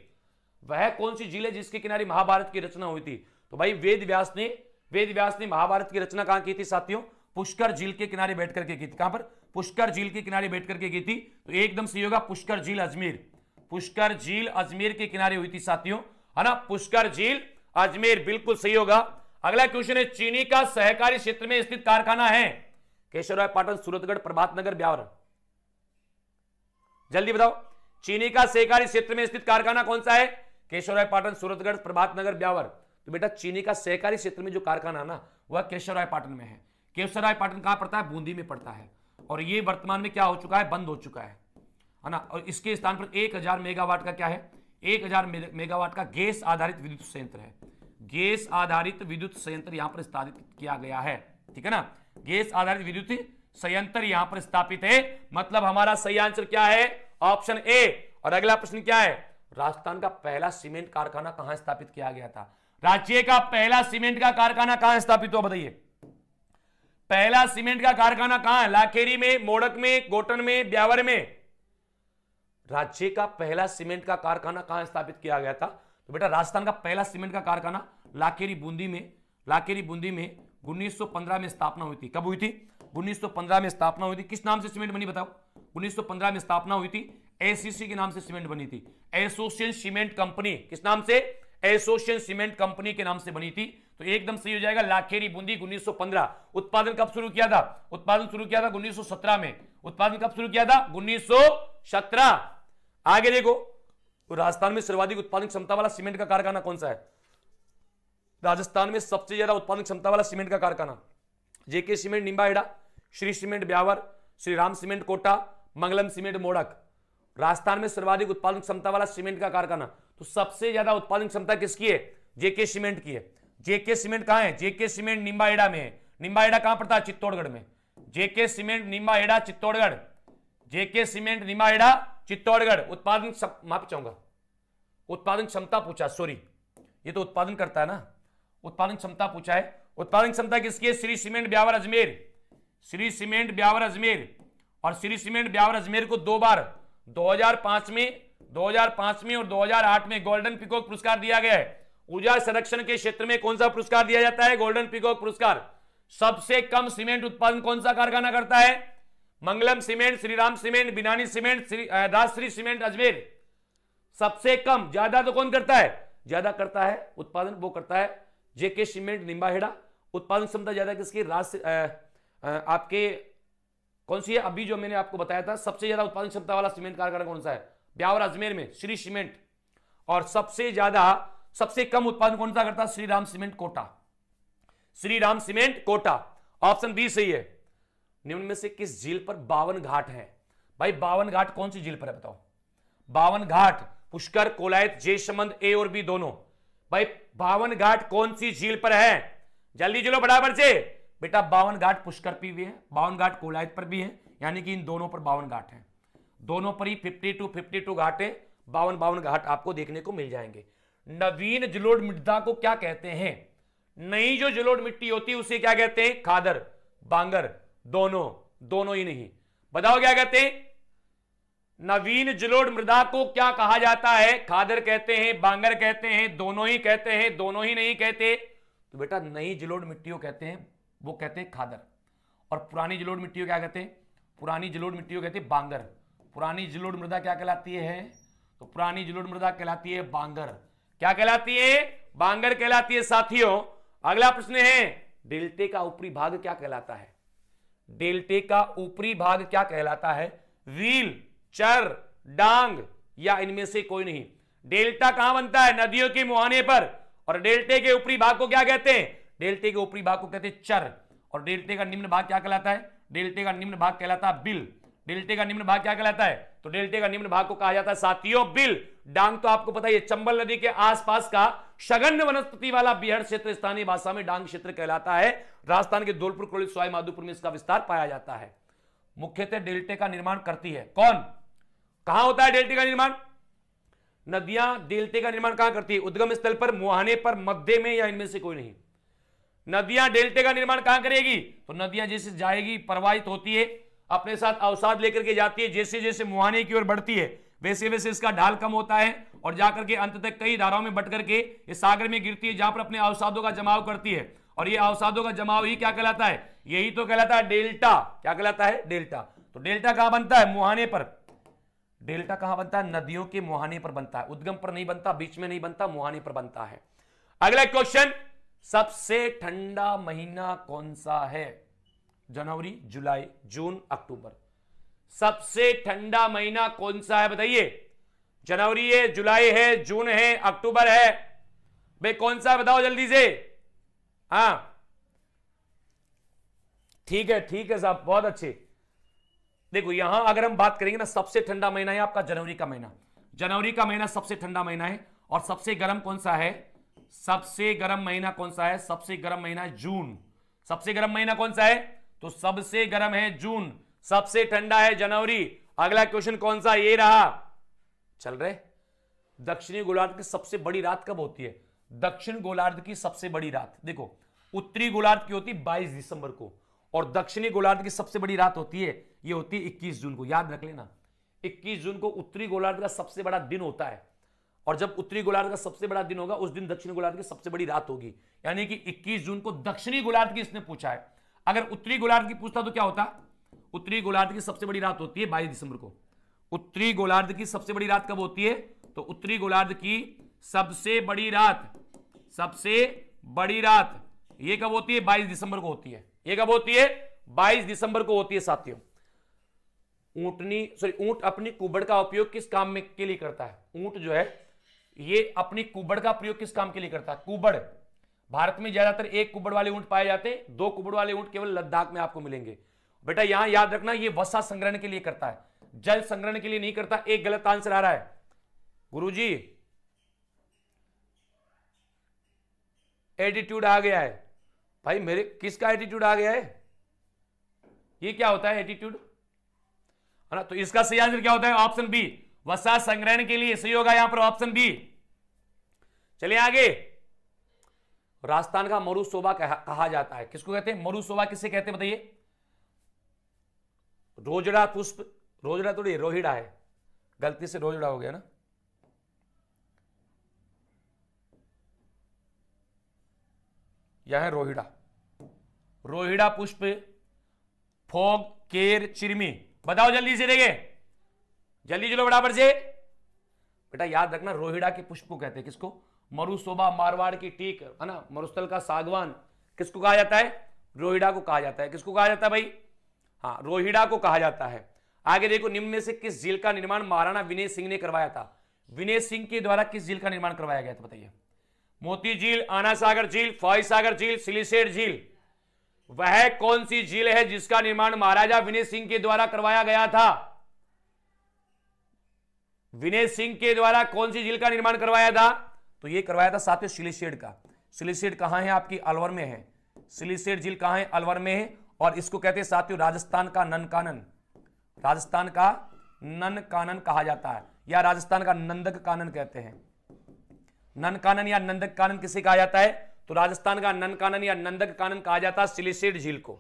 वह कौन सी झील है जिसके किनारे महाभारत की रचना हुई थी? तो भाई वेद व्यास ने महाभारत की रचना कहां की थी साथियों? पुष्कर झील के किनारे बैठ करके की थी। कहां पर? पुष्कर झील के किनारे बैठ करके की थी। तो एकदम सही होगा पुष्कर झील अजमेर। पुष्कर झील अजमेर के किनारे हुई थी साथियों, है ना। पुष्कर झील अजमेर, बिल्कुल सही होगा। अगला क्वेश्चन है, चीनी का सहकारी क्षेत्र में स्थित कारखाना है? केशवराय पाटन, सूरतगढ़, प्रभात नगर, ब्यावर। जल्दी बताओ, चीनी का सहकारी क्षेत्र में स्थित कारखाना कौन सा है? केशवराय पाटन, सूरतगढ़, प्रभात नगर, ब्यावर। तो बेटा चीनी का सहकारी क्षेत्र में जो कारखाना है ना, वह केशवराय पाटन में है। केशवराय पाटन कहां पड़ता है? बूंदी में पड़ता है। और ये वर्तमान में क्या हो चुका है? बंद हो चुका है ना। और इसके स्थान पर 1000 मेगावाट का क्या है? 1000 मेगावाट का गैस आधारित विद्युत संयंत्र है। गैस आधारित विद्युत संयंत्र यहां पर स्थापित किया गया है, ठीक है ना। गैस आधारित विद्युत संयंत्र यहां पर स्थापित है। मतलब हमारा सही आंसर क्या है? Option A. और अगला प्रश्न क्या है? राजस्थान का पहला सीमेंट कारखाना कहां स्थापित किया गया था? राज्य का पहला सीमेंट का कारखाना कहां स्थापित हुआ बताइए? पहला सीमेंट का कारखाना कहां है? लाखेरी में, मोड़क में, गोटन में, ब्यावर में। राज्य का पहला सीमेंट का कारखाना कहां स्थापित किया गया था? तो बेटा राजस्थान का पहला सीमेंट का कारखाना लाखेरी बूंदी में, लाखेरी बूंदी में 1915 में स्थापना हुई थी। कब हुई थी? 1915 में स्थापना हुई थी। किस नाम से सीमेंट बनी बताओ? 1915 में स्थापना हुई थी, एसीसी के नाम से सीमेंट बनी थी। एसोसिएशन सीमेंट कंपनी, किस नाम से? एसोसिएशन सीमेंट कंपनी के नाम से बनी थी। तो एकदम सही हो जाएगा लाखेरी बूंदी 1915। उत्पादन कब शुरू किया था? उत्पादन शुरू किया था 1917 में। उत्पादन कब शुरू किया था? 1917। आगे देखो, तो राजस्थान में सर्वाधिक उत्पादन क्षमता वाला सीमेंट का कारखाना कौन सा है? राजस्थान में सबसे ज्यादा उत्पादन क्षमता वाला सीमेंट का कारखाना JK cement Nimbahera, Shri cement Beawar, Shri Ram cement Kota, Mangalam cement Modak. Rajasthan में सर्वाधिक उत्पादन क्षमता वाला सीमेंट का कारखाना, तो सबसे ज्यादा उत्पादन क्षमता किसकी है? जेके सीमेंट की है। जेके सीमेंट कहां है? जेके सीमेंट निम्बाहेड़ा में है। निम्बाहेड़ा कहां पड़ता है? चित्तौड़गढ़ में। जेके सीमेंट निम्बाहेड़ा चित्तौड़गढ़। जेके सीमेंट निम्बाहेड़ा चित्तौड़गढ़। उत्पादन माफी चाहूंगा, उत्पादन क्षमता पूछा, सॉरी, ये तो उत्पादन करता है ना, उत्पादन क्षमता पूछा है। उत्पादन क्षमता किसकी है? श्री सीमेंट ब्यावर अजमेर। श्री सीमेंट ब्यावर अजमेर। और श्री सीमेंट ब्यावर अजमेर को 2 बार 2005 में और 2008 में गोल्डन पीकॉक पुरस्कार दिया गया है। ऊर्जा संरक्षण के क्षेत्र में कौन सा पुरस्कार दिया जाता है? गोल्डन पीकॉक पुरस्कार। सबसे कम सीमेंट उत्पादन कौन सा कारखाना करता है? मंगलम सीमेंट, श्रीराम सीमेंट, बिनानी सीमेंट, राजश्री सीमेंट अजमेर। सबसे कम। ज्यादा तो कौन करता है? ज्यादा करता है उत्पादन, वो करता है जेके सीमेंट निम्बाहेड़ा। उत्पादन क्षमता ज्यादा किसकी? आपके कौन सी है? अभी जो मैंने आपको बताया था, सबसे ज्यादा उत्पादन क्षमता वाला सीमेंट कारखाना कौन सा है? ब्यावर अजमेर में श्री सीमेंट। और सबसे कम उत्पादन कौन सा करता है? Shriram cement Kota. Shri Ram cement Kota, option B सही है। निम्न में से किस झील पर 52 घाट हैं? भाई 52 घाट कौन सी झील पर है बताओ? 52 घाट पुष्कर, कोलायत, जयसमंद, ए और बी दोनों। भाई 52 घाट कौन सी झील पर है? जल्दी चलो बराबर से बेटा। 52 घाट पुष्कर पर भी है, 52 घाट कोलायत पर भी है, यानी कि इन दोनों पर 52 घाट हैं। दोनों पर ही 52 घाट है, 52 घाट आपको देखने को मिल जाएंगे। नवीन जलोढ़ मृदा को क्या कहते हैं? नई जो जलोढ़ मिट्टी होती है उसे क्या कहते हैं? खादर, बांगर, दोनों ही नहीं। बताओ क्या कहते हैं? नवीन जलोढ़ मृदा को क्या कहा जाता है? खादर कहते हैं, बांगर कहते हैं, दोनों ही कहते हैं, दोनों ही नहीं कहते? तो बेटा नई जलोढ़ मिट्टियों कहते हैं, वो कहते हैं खादर। और पुरानी जलोढ़ मिट्टियों क्या कहते हैं? पुरानी जलोढ़ मिट्टियों कहते हैं बांगर। पुरानी जलोढ़ मृदा क्या कहलाती है? तो पुरानी जलोढ़ मृदा कहलाती है बांगर। क्या कहलाती है? बांगर कहलाती है। साथियों अगला प्रश्न है, डेल्टे का ऊपरी भाग क्या कहलाता है? डेल्टे का ऊपरी भाग क्या कहलाता है? व्हील, चर, डांग या इनमें से कोई नहीं। डेल्टा कहां बनता है? नदियों के मुहाने पर। और डेल्टे के ऊपरी भाग को क्या कहते हैं? डेल्टे के ऊपरी भाग को कहते हैं चर। और डेल्टे का निम्न भाग क्या कहलाता है? डेल्टे का निम्न भाग कहलाता है बिल। डेल्टे का निम्न भाग क्या कहलाता है? तो डेल्टे का निम्न भाग को कहा जाता है साथियों बिल। डांग तो आपको पता ही है, चंबल नदी के आसपास का सघन वनस्पति वाला बिहड़ क्षेत्र स्थानीय भाषा में डांग क्षेत्र कहलाता है। राजस्थान के धौलपुर, कोली, सवाई माधोपुर में इसका विस्तार पाया जाता है। मुख्यतः डेल्टे का निर्माण करती है कौन? कहां होता है डेल्टे का निर्माण? नदियां डेल्टे का निर्माण कहां करती है? उद्गम स्थल पर, मुहाने पर, मध्य में या इनमें से कोई नहीं? नदियां डेल्टे का निर्माण कहां करेगी? तो नदियां जैसे जाएगी, प्रवाहित होती है, अपने साथ अवसाद लेकर के जाती है, जैसे जैसे मुहाने की ओर बढ़ती है वैसे वैसे इसका ढाल कम होता है और जाकर के अंत तक कई धाराओं में बट करके इस सागर में गिरती है, जहां पर अपने अवसादों का जमाव करती है। और ये अवसादों का जमाव ही क्या कहलाता है? यही तो कहलाता है डेल्टा। क्या कहलाता है? डेल्टा। तो डेल्टा कहां बनता है? मुहाने पर। डेल्टा कहां बनता है? नदियों के मुहाने पर बनता है। उद्गम पर नहीं बनता, बीच में नहीं बनता, मुहाने पर बनता है। अगला क्वेश्चन, सबसे ठंडा महीना कौन सा है? जनवरी, जुलाई, जून, अक्टूबर। सबसे ठंडा महीना कौन सा है बताइए? जनवरी है, जुलाई है, जून है, अक्टूबर है? भाई कौन सा है बताओ जल्दी से। हाँ ठीक है साहब, बहुत अच्छे। देखो यहां अगर हम बात करेंगे ना, सबसे ठंडा महीना है आपका जनवरी का महीना। जनवरी का महीना सबसे ठंडा महीना है। और सबसे गर्म कौन सा है? सबसे गर्म महीना कौन सा है? सबसे गर्म महीना है जून। सबसे गर्म महीना कौन सा है? तो सबसे गर्म है जून। सबसे ठंडा है जनवरी। अगला क्वेश्चन कौन सा? ये रहा। चल रहे। दक्षिणी गोलार्ध की सबसे बड़ी रात कब होती है? दक्षिण गोलार्ध की सबसे बड़ी रात, देखो उत्तरी गोलार्ध की होती है 22 दिसंबर को, और दक्षिणी गोलार्ध की सबसे बड़ी रात होती है, ये होती है 21 जून को। याद रख लेना, 21 जून को उत्तरी गोलार्ध का सबसे बड़ा दिन होता है। और जब उत्तरी गोलार्ध का सबसे बड़ा दिन होगा, उस दिन दक्षिणी गोलार्ध की सबसे बड़ी रात होगी। यानी कि 21 जून को दक्षिणी गोलार्ध की इसने पूछा है। अगर उत्तरी गोलार्ध की पूछता तो क्या होता? उत्तरी गोलार्ध की सबसे बड़ी रात होती है 22 दिसंबर को। उत्तरी गोलार्ध की सबसे बड़ी रात कब होती है? तो उत्तरी गोलार्ध की सबसे बड़ी रात, सबसे बड़ी रात ये कब होती है? 22 दिसंबर को होती है। ये कब होती है? 22 दिसंबर को होती है साथियों। ऊंट अपनी कुबड़ का उपयोग किस काम में के लिए करता है? ऊंट जो है ये अपनी कुबड़ का प्रयोग किस काम के लिए करता है? कुबड़। भारत में ज्यादातर एक कुबड़ वाले ऊंट पाए जाते हैं, दो कुबड़ वाले ऊंट केवल लद्दाख में आपको मिलेंगे। बेटा यहां याद रखना, ये वसा संग्रहण के लिए करता है, जल संग्रहण के लिए नहीं करता। एक गलत आंसर आ रहा है गुरुजी, एटीट्यूड आ गया है भाई। मेरे किसका एटीट्यूड आ गया है? ये क्या होता है एटीट्यूड, है ना? तो इसका सही आंसर क्या होता है? ऑप्शन बी, वसा संग्रहण के लिए। सही होगा यहां पर ऑप्शन बी। चलिए आगे। राजस्थान का मरुसोबा कहा जाता है, किसको कहते हैं? मरुसोबा किसे कहते हैं बताइए? रोजड़ा पुष्प, रोजड़ा थोड़ी रोहिड़ा है, गलती से रोजड़ा हो गया ना। यह है रोहिड़ा। रोहिड़ा पुष्प, फोग, केर, चिरमी। बताओ जल्दी से, देखे जल्दी चलो बराबर से। बेटा याद रखना, रोहिड़ा के पुष्प को कहते हैं किसको? मरुसोबा, मारवाड़ की टीक, है ना, मरुस्थल का सागवान, किसको कहा जाता है? रोहिड़ा को कहा जाता है। किसको कहा जाता है भाई? हाँ, रोहिड़ा को कहा जाता है। आगे देखो, निम्न में से किस झील का निर्माण महाराणा विनय सिंह ने करवाया था? विनय सिंह के द्वारा किस झील का निर्माण करवाया गया था बताइए? मोती झील, आना सागर झील, फॉय सागर झील, सिलिसेट झील, वह कौन सी झील है जिसका निर्माण महाराजा विनय सिंह के द्वारा करवाया गया था? विनय सिंह के द्वारा कौन सी झील का निर्माण करवाया था? तो यह करवाया था साथियों सिलिसेट का। सिलिसेट कहां है? आपकी अलवर में है। सिलिसेट झील कहां है? अलवर में है। और इसको कहते हैं साथियों राजस्थान का ननकानन। राजस्थान का ननकानन कहा जाता है, या राजस्थान का नंदक कानन कहते हैं। ननकानन या नंदक कानन किसे कहा जाता है? तो राजस्थान का ननकानन या नंदक कानन कहा जाता है सिलिसेट झील को।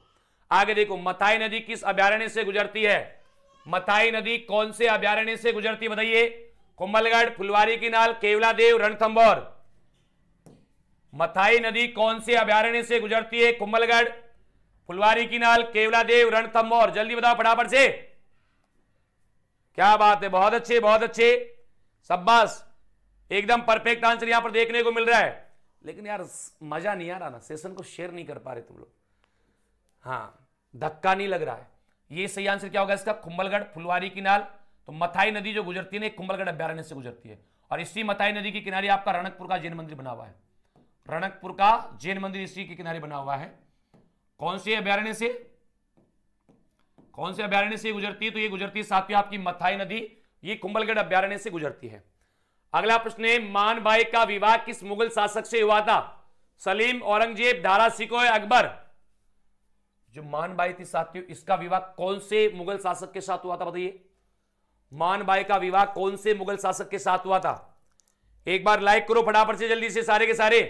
आगे देखो, मथाई नदी किस अभयारण्य से गुजरती है? मथाई नदी कौन से अभयारण्य से गुजरती बताइए? कुंभलगढ़, फुलवारी किनाल, केवलादेव, रणथंभौर। मथाई नदी कौन से अभयारण्य से गुजरती है? कुंभलगढ़, फुलवारी किनाल, केवलादेव, रणथंभौर। जल्दी बताओ फटाफट से। क्या बात है, बहुत अच्छे बहुत अच्छे, शाबाश, एकदम परफेक्ट आंसर यहां पर देखने को मिल रहा है। लेकिन यार मजा नहीं आ रहा ना, सेशन को शेयर नहीं कर पा रहे तुम लोग। हाँ, धक्का नहीं लग रहा है। ये सही आंसर क्या होगा इसका? कुंभलगढ़, फुलवारी किनाल। तो मथाई नदी जो गुजरती है कुंभलगढ़ अभयारण्य से गुजरती है। और इसी मथाई नदी के किनारे आपका रणकपुर का जैन मंदिर बना हुआ है। रणकपुर का जैन मंदिर इसी के किनारे बना हुआ है। कौन से अभयारण्य से? कौन से अभयारण्य से गुजरती है? तो ये गुजरती है साथियों आपकी मथाई नदी, ये कुंभलगढ़ अभयारण्य से गुजरती है। अगला प्रश्न है, मान भाई का विवाह किस मुगल शासक से हुआ था? सलीम, औरंगजेब, दारा शिकोह, अकबर। जो मान बाई थी साथियों, इसका विवाह कौन से मुगल शासक के साथ हुआ था बताइए? मान बाई का विवाह कौन से मुगल शासक के साथ हुआ था? एक बार लाइक करो फटाफट से जल्दी से सारे के सारे,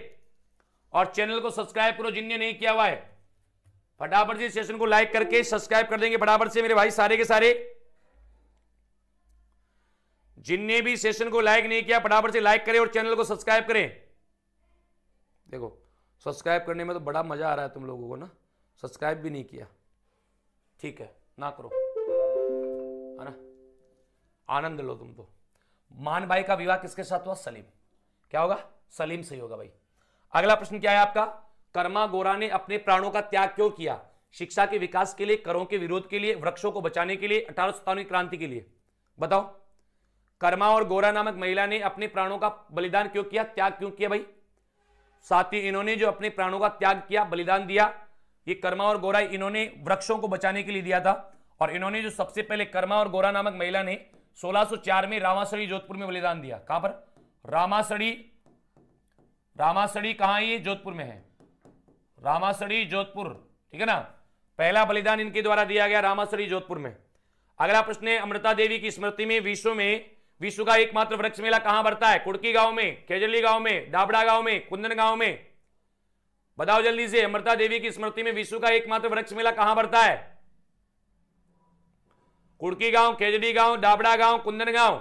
और चैनल को सब्सक्राइब करो जिनने नहीं किया हुआ है। फटाफट से सेशन को लाइक करके सब्सक्राइब कर देंगे फटाफट से मेरे भाई सारे के सारे। जिनने भी सेशन को लाइक नहीं किया फटाफट से लाइक करें और चैनल को सब्सक्राइब करें। देखो सब्सक्राइब करने में तो बड़ा मजा आ रहा है तुम लोगों को ना, सब्सक्राइब भी नहीं किया, ठीक है ना करो, है ना, आनंद लो तुम तो। मान भाई का विवाह किसके साथ हुआ? सलीम। क्या होगा? सलीम सही होगा भाई। अगला प्रश्न क्या है आपका? कर्मा गोरा ने अपने प्राणों का त्याग क्यों किया? शिक्षा के विकास के लिए, करों के विरोध के लिए, वृक्षों को बचाने के लिए, 1857 क्रांति के लिए? बताओ। कर्मा और गोरा नामक महिला ने अपने प्राणों का बलिदान क्यों किया, त्याग क्यों किया भाई? साथ ही इन्होंने जो अपने प्राणों का त्याग किया, बलिदान दिया, ये कर्मा और गोरा इन्होंने वृक्षों को बचाने के लिए दिया था। और इन्होंने जो सबसे पहले कर्मा और गोरा नामक महिला ने 1604 में रामासड़ी जोधपुर में बलिदान दिया। कहां पर? रामासड़ी। रामासड़ी कहां है? ये जोधपुर में है, रामासड़ी जोधपुर, ठीक है ना। पहला बलिदान इनके द्वारा दिया गया रामासड़ी जोधपुर में। अगला प्रश्न है, अमृता देवी की स्मृति में विश्व का एकमात्र वृक्ष मेला कहां बढ़ता है? कुड़की गांव में, खेजली गांव में, डाबड़ा गांव में, कुंदन गांव में? बताओ जल्दी से। अमृता देवी की स्मृति में विश्व का एकमात्र वृक्ष मेला कहां बढ़ता है? कुड़की गांव, खेजड़ी गांव, डाबड़ा गांव, कुंदन गांव?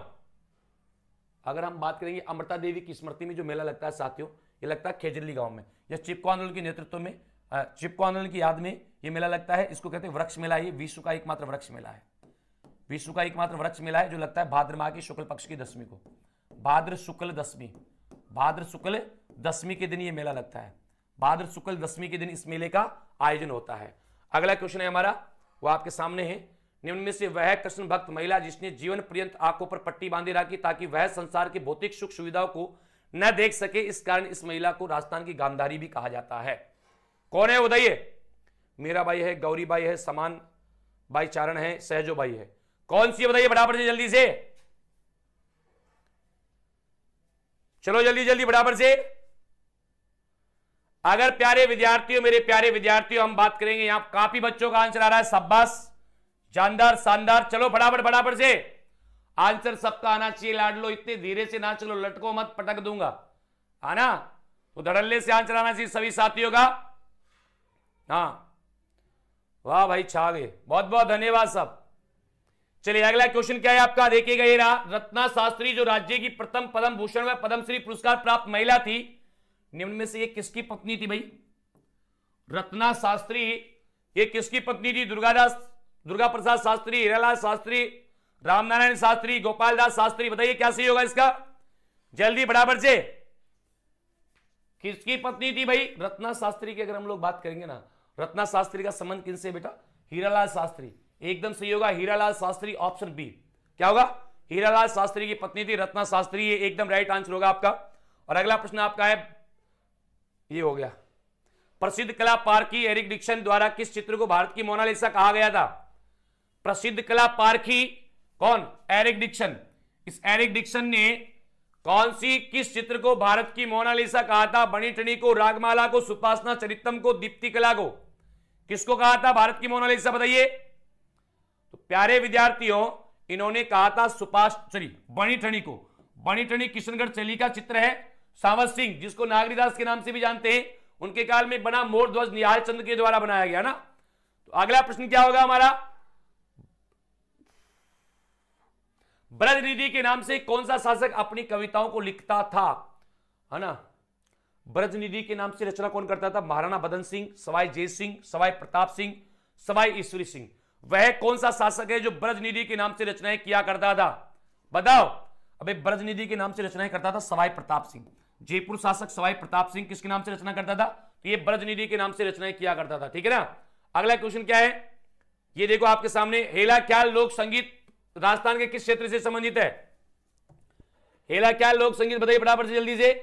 अगर हम बात करेंगे अमृता देवी की स्मृति में जो मेला लगता है साथियों, ये लगता है खेजड़ी गांव में। यह चिपको आंदोलन के नेतृत्व में, चिपको आंदोलन की याद में ये मेला लगता है। इसको कहते हैं वृक्ष मेला। ये विश्व का एकमात्र वृक्ष मेला है। विश्व का एकमात्र वृक्ष मेला है जो लगता है भाद्र माह की शुक्ल पक्ष की दशमी को, भाद्र शुक्ल दशमी, भाद्र शुक्ल दशमी के दिन ये मेला लगता है। भाद्र शुक्ल दशमी के दिन इस मेले का आयोजन होता है। अगला क्वेश्चन है हमारा, वो आपके सामने है। निम्न में से वह कृष्ण भक्त महिला जिसने जीवन पर्यंत आंखों पर पट्टी बांधे रखी ताकि वह संसार के भौतिक सुख सुविधाओं को न देख सके, इस कारण इस महिला को राजस्थान की गांधारी भी कहा जाता है। कौन है बताइए? मीरा बाई है, गौरी बाई है, समान बाई चारण है, सहजो बाई है। कौन सी बताइए बराबर से जल्दी से, चलो जल्दी जल्दी बराबर से। अगर प्यारे विद्यार्थियों, मेरे प्यारे विद्यार्थियों, हम बात करेंगे, यहां काफी बच्चों का आंसर आ रहा है, शाबाश, जानदार, शानदार। चलो फटाफट बराबर से आंसर सबका आना चाहिए लाडलो, इतने धीरे से ना चलो, लटको मत, पटक दूंगा, आना तो धड़ल्ले से आंसर आना चाहिए सभी साथियों का। हाँ वाह भाई, छा गए, बहुत बहुत धन्यवाद सब। चलिए अगला क्वेश्चन क्या है आपका, देखिएगा ये रहा। रत्ना शास्त्री जो राज्य की प्रथम पद्म भूषण व पद्मश्री पुरस्कार प्राप्त महिला थी, निम्न में से ये किसकी पत्नी थी भाई? रत्ना शास्त्री ये किसकी पत्नी थी? दुर्गा प्रसाद शास्त्री, हीरालाल शास्त्री, रामनारायण शास्त्री, गोपाल दास शास्त्री? बताइए क्या सही होगा इसका, जल्दी बराबर से। किसकी पत्नी थी भाई? रत्ना शास्त्री की अगर हम लोग बात करेंगे ना, रत्ना शास्त्री का संबंध किनसे बेटा? हीरालाल शास्त्री, एकदम सही होगा, हीरालाल शास्त्री, ऑप्शन बी। क्या होगा? हीरालाल शास्त्री की पत्नी थी रत्ना शास्त्री, ये एकदम राइट आंसर होगा आपका। और अगला प्रश्न आपका है, ये हो गया। प्रसिद्ध कला पारखी एरिक डिक्सन द्वारा किस चित्र को भारत की मोनालिसा कहा गया था? प्रसिद्ध कला पारखी कौन? Eric Dixon. इस एरिक डिक्सन ने कौन सी किस चित्र को भारत की मोनालिसा कहा था? बनी ठनी को, रागमाला को, सुपासना चरितम को, दीप्ति कला को, किसको कहा था भारत की मोनालिसा? बताइए। तो प्यारे विद्यार्थियों, इन्होंने कहा था बनी ठनी को। बनी ठनी किशनगढ़ चैली का चित्र है। सावंत सिंह, जिसको नागरीदास के नाम से भी जानते हैं, उनके काल में बना मोर ध्वज निहाल चंद के द्वारा बनाया गया ना। तो अगला प्रश्न क्या होगा हमारा? ब्रजनिधि के नाम से कौन सा शासक अपनी कविताओं को लिखता था? है ना। ब्रजनिधि के नाम से रचना कौन करता था? महाराणा बदन सिंह, सवाई जय सिंह, सवाई प्रताप सिंह, सवाई ईश्वरी सिंह। वह कौन सा शासक है जो ब्रजनिधि के नाम से रचनाएं किया करता था? बताओ। अबे ब्रजनिधि के नाम से रचनाएं करता था सवाई प्रताप सिंह। जयपुर शासक सवाई प्रताप सिंह किसके नाम से रचना करता था? तो ये ब्रजनिधि के नाम से रचनाएं किया करता था। ठीक है ना। अगला क्वेश्चन क्या है? ये देखो आपके सामने, हेला ख्याल लोक संगीत राजस्थान के किस क्षेत्र से संबंधित है? हेला ख्याल लोक संगीत बताइए फटाफट से, जल्दी से।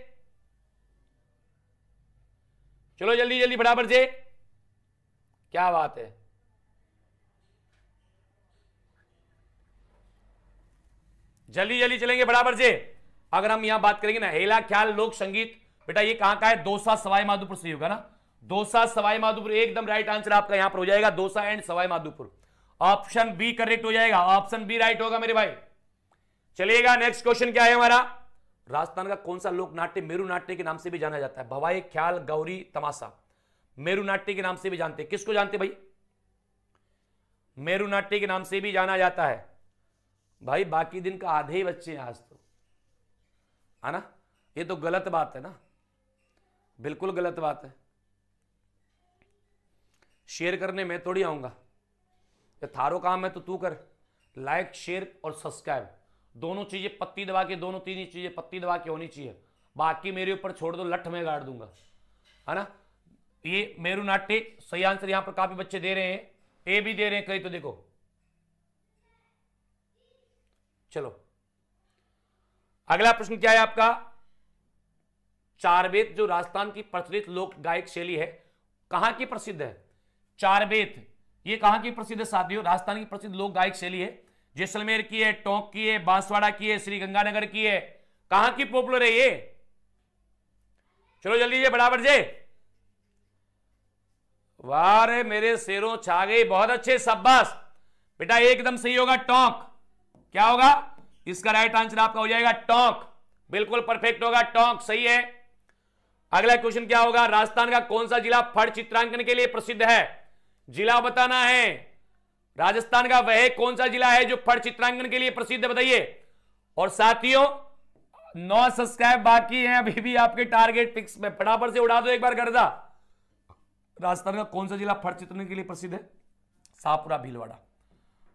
चलो जल्दी जल्दी फटाफट से। क्या बात है, जल्दी जल्दी चलेंगे फटाफट से। अगर हम यहां बात करेंगे ना, हेला ख्याल लोक संगीत, बेटा ये कहां का है? दौसा सवाई माधोपुर से होगा ना। दौसा सवाई माधोपुर एकदम राइट आंसर आपका यहां पर हो जाएगा, Dausa and Sawai Madhopur. Option B correct हो जाएगा, ऑप्शन बी राइट होगा मेरे भाई। चलिएगा नेक्स्ट क्वेश्चन क्या है हमारा? राजस्थान का कौन सा लोक नाट्य मेरू नाट्य के नाम से भी जाना जाता है? भवाई, ख्याल, गौरी, तमाशा। मेरू नाट्य के नाम से भी जानते हैं। किसको जानते भाई? मेरू नाट्य के नाम से भी जाना जाता है भाई। बाकी दिन का आधे ही बच्चे हैं आज तो, है ना। ये तो गलत बात है ना, बिल्कुल गलत बात है। शेयर करने में थोड़ी आऊंगा, ये थारो काम है तो तू कर। लाइक, शेयर और सब्सक्राइब दोनों चीजें पत्ती दबा के, दोनों तीन चीजें पत्ती दबा के होनी चाहिए। बाकी मेरे ऊपर छोड़ दो, लठ में गाड़ दूंगा, है ना। ये मेरू नाट्य सही आंसर यहां पर काफी बच्चे दे रहे हैं, ए भी दे रहे हैं कई। तो देखो चलो अगला प्रश्न क्या है आपका? चारबेत जो राजस्थान की प्रचलित लोक गायक शैली है, कहां की प्रसिद्ध है? चारबेत ये कहां की प्रसिद्ध है साथियों? राजस्थान की प्रसिद्ध लोक गायक शैली है। जैसलमेर की है, टोंक की है, बांसवाड़ा की है, श्री गंगानगर की है। कहां की पॉपुलर है ये? चलो जल्दी ये बराबर से। वाह रे मेरे शेरों, छा गई, बहुत अच्छे, शाबाश बेटा, एकदम सही होगा टोंक। क्या होगा इसका? राइट आंसर आपका हो जाएगा टोंक, बिल्कुल परफेक्ट होगा, टोंक सही है। अगला क्वेश्चन क्या होगा? राजस्थान का कौन सा जिला फट चित्रांकन के लिए प्रसिद्ध है? जिला बताना है। राजस्थान का वह कौन सा जिला है जो फट चित्रांकन के लिए प्रसिद्ध है? बताइए। और साथियों 9 सब्सक्राइब बाकी हैं अभी भी आपके टारगेट फिक्स में, फटाफट से उड़ा दो एक बार गर्दा। राजस्थान का कौन सा जिला फट चित्रांकन के लिए प्रसिद्ध है? शाहपुरा भीलवाड़ा।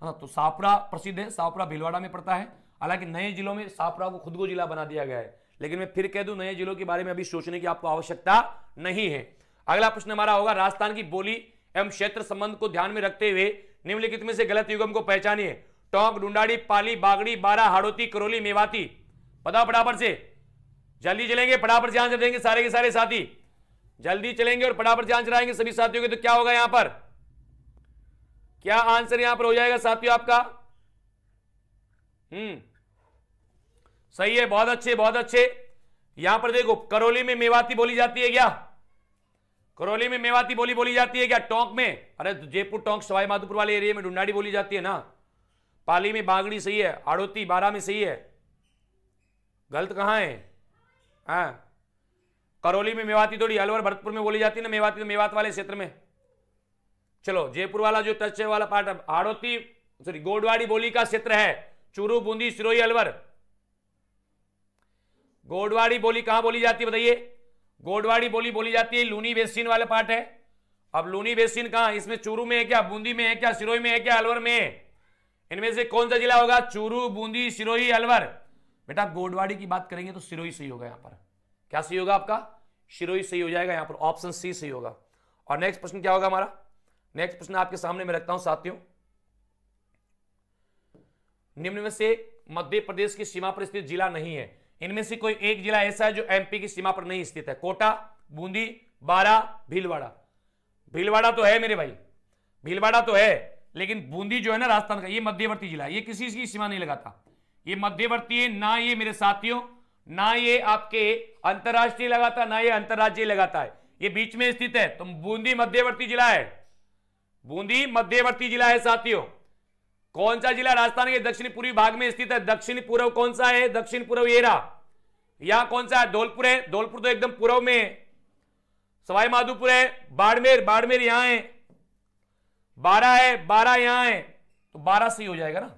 हाँ, तो शाहपुरा प्रसिद्ध है, शाहपुरा भीलवाड़ा में पड़ता है। हालांकि नए जिलों में शाहपुरा को खुद को जिला बना दिया गया है, लेकिन मैं फिर कह दूं नए जिलों के बारे में अभी सोचने की आपको आवश्यकता नहीं है। अगला प्रश्न हमारा होगा, राजस्थान की बोली एवं क्षेत्र संबंध को ध्यान में रखते हुए निम्नलिखित में से गलत युग्म को पहचानिए। टोंक, डुंडाड़ी, पाली, बागड़ी, बारा, हाड़ौती, करौली, मेवाती। बताओ फटाफट से, जल्दी चलेंगे, फटाफट से आंसर देंगे सारे के सारे साथी, जल्दी चलेंगे और फटाफट से आंसर आएंगे सभी साथियों के। तो क्या होगा यहां पर? क्या आंसर यहां पर हो जाएगा साथियों आपका? सही है, बहुत अच्छे बहुत अच्छे। यहां पर देखो, करौली में मेवाती बोली जाती है क्या? करौली में मेवाती बोली जाती है क्या? टोंक में, अरे जयपुर टोंक सवाई माधोपुर वाले एरिया में डुंडाड़ी बोली जाती है ना। पाली में बागड़ी सही है, हाड़ौती बारा में सही है, गलत कहां है? हाँ, करौली में मेवाती थोड़ी, अलवर भरतपुर में बोली जाती है ना मेवाती, तो मेवात वाले क्षेत्र में। चलो जयपुर वाला जो टच वाला पार्ट, हाड़ौती सॉरी गोडवाड़ी बोली का क्षेत्र है, चूरू, बूंदी, सिरोही, अलवर। गोडवाड़ी बोली कहां बोली जाती है बताइए? गोडवाड़ी बोली जाती है लूनी बेसिन वाला पार्ट है। अब लूनी बेसिन कहां? इसमें चूरू में है क्या, बूंदी में है क्या, सिरोही में है क्या, अलवर में है? इनमें से कौन सा जिला होगा? चूरू, बूंदी, सिरोही, अलवर। बेटा गोडवाड़ी की बात करेंगे तो सिरोही सही होगा। यहां पर क्या सही होगा आपका? सिरोही सही हो जाएगा, यहां पर ऑप्शन सी सही होगा। और नेक्स्ट प्रश्न क्या होगा हमारा? नेक्स्ट प्रश्न आपके सामने मैं रखता हूं साथियों, निम्न में से मध्य प्रदेश की सीमा पर स्थित जिला नहीं है। इनमें से कोई एक जिला ऐसा है जो एमपी की सीमा पर नहीं स्थित है। कोटा, बूंदी, बारा, भीलवाड़ा। भीलवाड़ा तो है मेरे भाई, भीलवाड़ा तो है, लेकिन बूंदी जो है ना राजस्थान का, ये मध्यवर्ती जिला है, ये किसी की सीमा नहीं लगाता, ये मध्यवर्ती है ना, ये मेरे साथियों ना ये आपके अंतरराष्ट्रीय लगाता ना ये अंतरराज्यीय लगाता है, ये बीच में स्थित है। तो बूंदी मध्यवर्ती जिला है, बूंदी मध्यवर्ती जिला है साथियों। कौन सा जिला? राजस्थान के दक्षिण पूर्वी भाग में स्थित है। दक्षिण पूर्व कौन सा है? दक्षिण पूर्व ये रहा। यहां कौन सा है? धौलपुर है, धौलपुर तो एकदम पूर्व में है। सवाई माधोपुर है, बाड़मेर, बाड़मेर यहां है, बारा है, बारा यहां है, तो 12 सही हो जाएगा ना,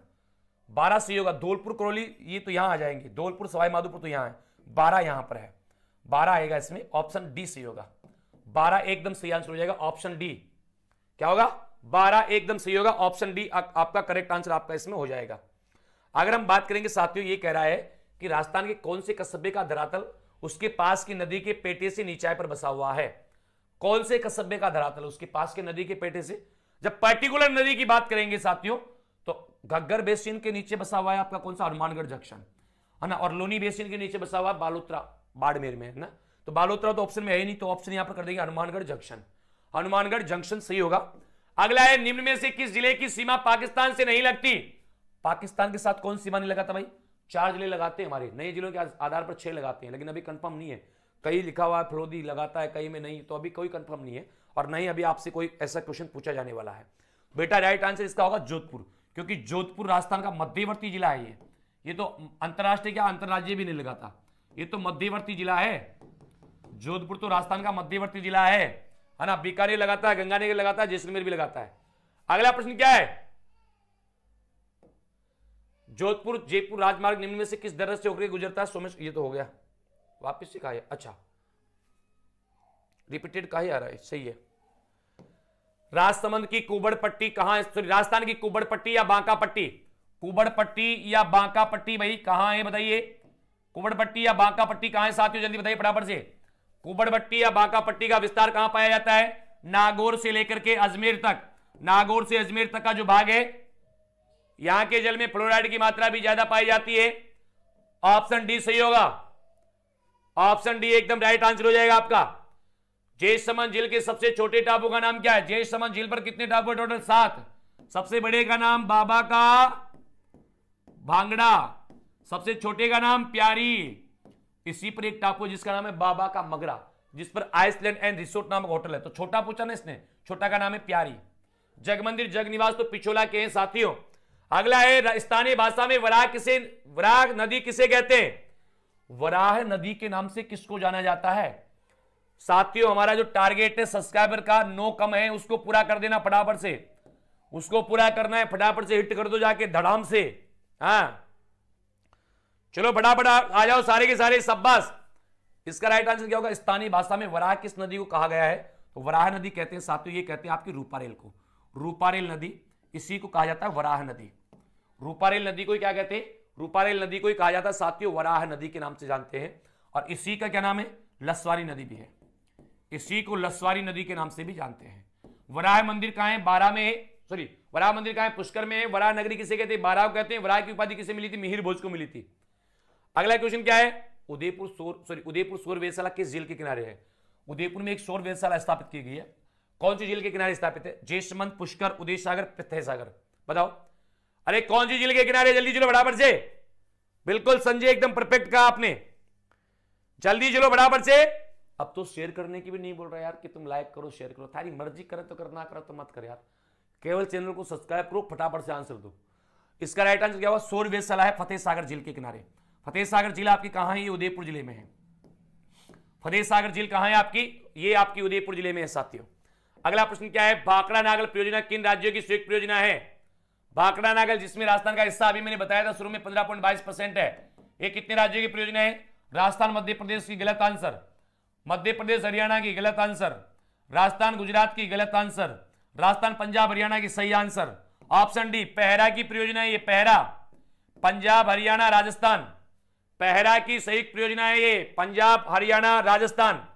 12 सही होगा। धौलपुर, करौली ये तो यहां आ जाएंगे, धौलपुर सवाई माधोपुर तो यहां है, 12 यहां पर है, 12 आएगा इसमें, ऑप्शन डी सही होगा। 12 एकदम सही आंसर हो जाएगा, ऑप्शन डी। क्या होगा? 12 एकदम सही होगा, ऑप्शन डी आपका करेक्ट आंसर आपका इसमें हो जाएगा। अगर हम बात करेंगे साथियों, ये कह रहा है कि राजस्थान के कौन से कस्बे का धरातल उसके पास की नदी के पेटे से नीचाई पर बसा हुआ है? कौन से कस्बे का धरातल उसके पास के नदी के पेटे से, जब पर्टिकुलर नदी की बात करेंगे साथियों, तो घग्गर बेसिन के नीचे बसा हुआ है आपका कौन सा? हनुमानगढ़ जंक्शन है ना, और लोनी बेसिन के नीचे बसा हुआ है बालोतरा, बाड़मेर में है ना, तो बालोतरा तो ऑप्शन में है ही नहीं, तो ऑप्शन यहां पर कर देंगे हनुमानगढ़ जंक्शन। हनुमानगढ़ जंक्शन सही होगा। अगला है, निम्न में से किस जिले की सीमा पाकिस्तान से नहीं लगती? पाकिस्तान के साथ कौन सीमा नहीं लगाता भाई? 4 जिले लगाते हैं हमारे, नए जिलों के आधार पर 6 लगाते हैं, लेकिन अभी कंफर्म नहीं है, कहीं लिखा हुआ है फिरोदी लगाता है, कहीं में नहीं, तो अभी कोई कंफर्म नहीं है, और नहीं अभी आपसे कोई ऐसा क्वेश्चन पूछा जाने वाला है। बेटा राइट आंसर इसका होगा जोधपुर, क्योंकि जोधपुर राजस्थान का मध्यवर्ती जिला है। ये तो अंतरराष्ट्रीय क्या अंतरराज्यीय भी नहीं लगाता, ये तो मध्यवर्ती जिला है। जोधपुर तो राजस्थान का मध्यवर्ती जिला है ना। बीकानेर लगाता है, गंगानगर लगाता है, जैसलमेर भी लगाता है। अगला प्रश्न क्या है? जोधपुर जयपुर राजमार्ग निम्न में से किस दर्रे से होकर गुजरता है? सोमेश, ये तो हो गया, वापिस से कहा है, अच्छा रिपीटेड कहा आ रहा है, सही है। राजसमंद की कुबड़ पट्टी कहां है? राजस्थान की कुबड़ पट्टी या बांका पट्टी? कुबड़ पट्टी या बांका पट्टी भाई कहां है बताइए? कुबड़ पट्टी या बांका पट्टी कहां है साथियों, जल्दी बताइए फटाफट से। कुबड़ पट्टी या बांका पट्टी का विस्तार कहां पाया जाता है? नागौर से लेकर के अजमेर तक, नागौर से अजमेर तक का जो भाग है, यहां के जल में फ्लोराइड की मात्रा भी ज्यादा पाई जाती है। ऑप्शन डी सही होगा, ऑप्शन डी एकदम राइट आंसर हो जाएगा आपका। जयसमंद झील के सबसे छोटे टापू का नाम क्या है? जयसमंद झील पर कितने टापू है? टोटल 7। सबसे बड़े का नाम बाबा का भांगड़ा, सबसे छोटे का नाम प्यारी, इसी पर एक टापू जिसका नाम है बाबा का मगरा, जिस पर आइसलैंड एंड रिसोर्ट नामक होटल है। तो छोटा पूछा ना इसने, छोटा का नाम है प्यारी। जगमंदिर जगनिवास तो पिछोला के हैं साथियों। अगला है, स्थानीय भाषा में वराह नदी किसे कहते हैं? वराह नदी के नाम से किसको जाना जाता है साथियों? हमारा जो टारगेट है सब्सक्राइबर का 9 कम है, उसको पूरा कर देना फटाफट से, उसको पूरा करना है, फटाफट से हिट कर दो जाके धड़ाम से। हाँ चलो फटाफट आ जाओ सारे के सारे, शाबाश। इसका राइट आंसर क्या होगा? स्थानीय भाषा में वराह किस नदी को कहा गया है? तो वराह नदी कहते हैं साथियों, ये कहते हैं आपकी रूपारेल को, रूपारेल नदी, इसी को कहा जाता है वराह नदी। रूपारेल नदी को क्या कहते हैं? रूपारेल नदी को ही कहा जाता है साथियों, वराह नदी के नाम से जानते हैं। और इसी का क्या नाम है? लसवारी नदी भी है, इसी को लसवारी नदी के नाम से भी जानते हैं। वराह मंदिर कहां है? बारा में है, सॉरी वराह मंदिर कहां है? पुष्कर में है। वराह नगरी किसे कहते हैं? बारह को कहते हैं। वराह की उपाधि किसे मिली थी? मिहिर भोज को मिली थी। अगला क्वेश्चन क्या है? उदयपुर सौर वेधशाला किस झील के किनारे है? उदयपुर में एक सौर वेधशाला स्थापित की गई है, कौन सी झील के किनारे स्थापित है? जयसमंद, पुष्कर, उदय सागर, प्रत्यय सागर, बताओ। अरे कौन सी झील के किनारे? जल्दी चलो बराबर से, बिल्कुल संजय एकदम परफेक्ट कहा आपने, जल्दी चलो बराबर से। अब तो शेयर करने की भी नहीं बोल रहा यार कि तुम लाइक करो शेयर करो, थारी मर्जी करे तो करना, करो तो मत कर यार, केवल चैनल को सब्सक्राइब करो, फटाफट से आंसर दो। इसका राइट आंसर क्या हुआ? सौर वेधशाला है फतेह सागर झील के किनारे। फतेह सागर झील आपकी कहां है? ये उदयपुर जिले में है। फतेह सागर झील कहां है आपकी? ये आपकी उदयपुर जिले में है साथियों। अगला प्रश्न क्या है? भाखड़ा नागल परियोजना किन राज्यों की संयुक्त परियोजना है? भाखड़ा नागल, जिसमें राजस्थान का हिस्सा अभी मैंने बताया था शुरू में 15.22% है, ये कितने राज्यों की परियोजना है? राजस्थान मध्य प्रदेश की गलत आंसर, मध्य प्रदेश हरियाणा की गलत आंसर, राजस्थान गुजरात की गलत आंसर, राजस्थान पंजाब हरियाणा की सही आंसर। ऑप्शन डी पहरा की परियोजना है ये, पहरा, पंजाब हरियाणा राजस्थान, पहरा की संयुक्त परियोजना है ये, पंजाब हरियाणा राजस्थान।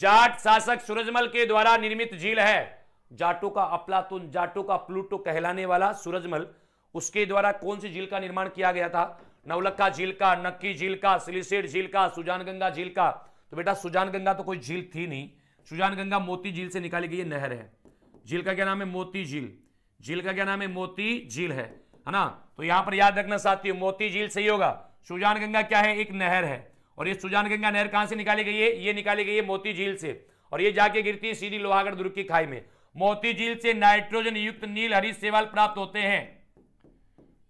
जाट शासक सूरजमल के द्वारा निर्मित झील है, जाटों का अफलातून, जाटों का प्लूटो कहलाने वाला सूरजमल, उसके द्वारा कौन सी झील का निर्माण किया गया था? नवलखा झील का, नक्की झील का, सिलिसेट झील का, सुजानगंगा झील का। तो बेटा सुजान गंगा तो कोई झील थी नहीं, सुजान गंगा मोती झील से निकाली गई नहर है। झील का क्या नाम है? मोती झील। झील का क्या नाम है? मोती झील है ना। तो यहां पर याद रखना साथियों, मोती झील सही होगा। सुजान गंगा क्या है? एक नहर है, और ये सुजान गंगा नहर कहां से निकाली गई है? ये निकाली गई है मोती झील से, और ये जाके गिरती है सीधी लोहागढ़ दुर्ग की खाई में। मोती झील से नाइट्रोजन युक्त नील हरित शैवाल प्राप्त होते हैं।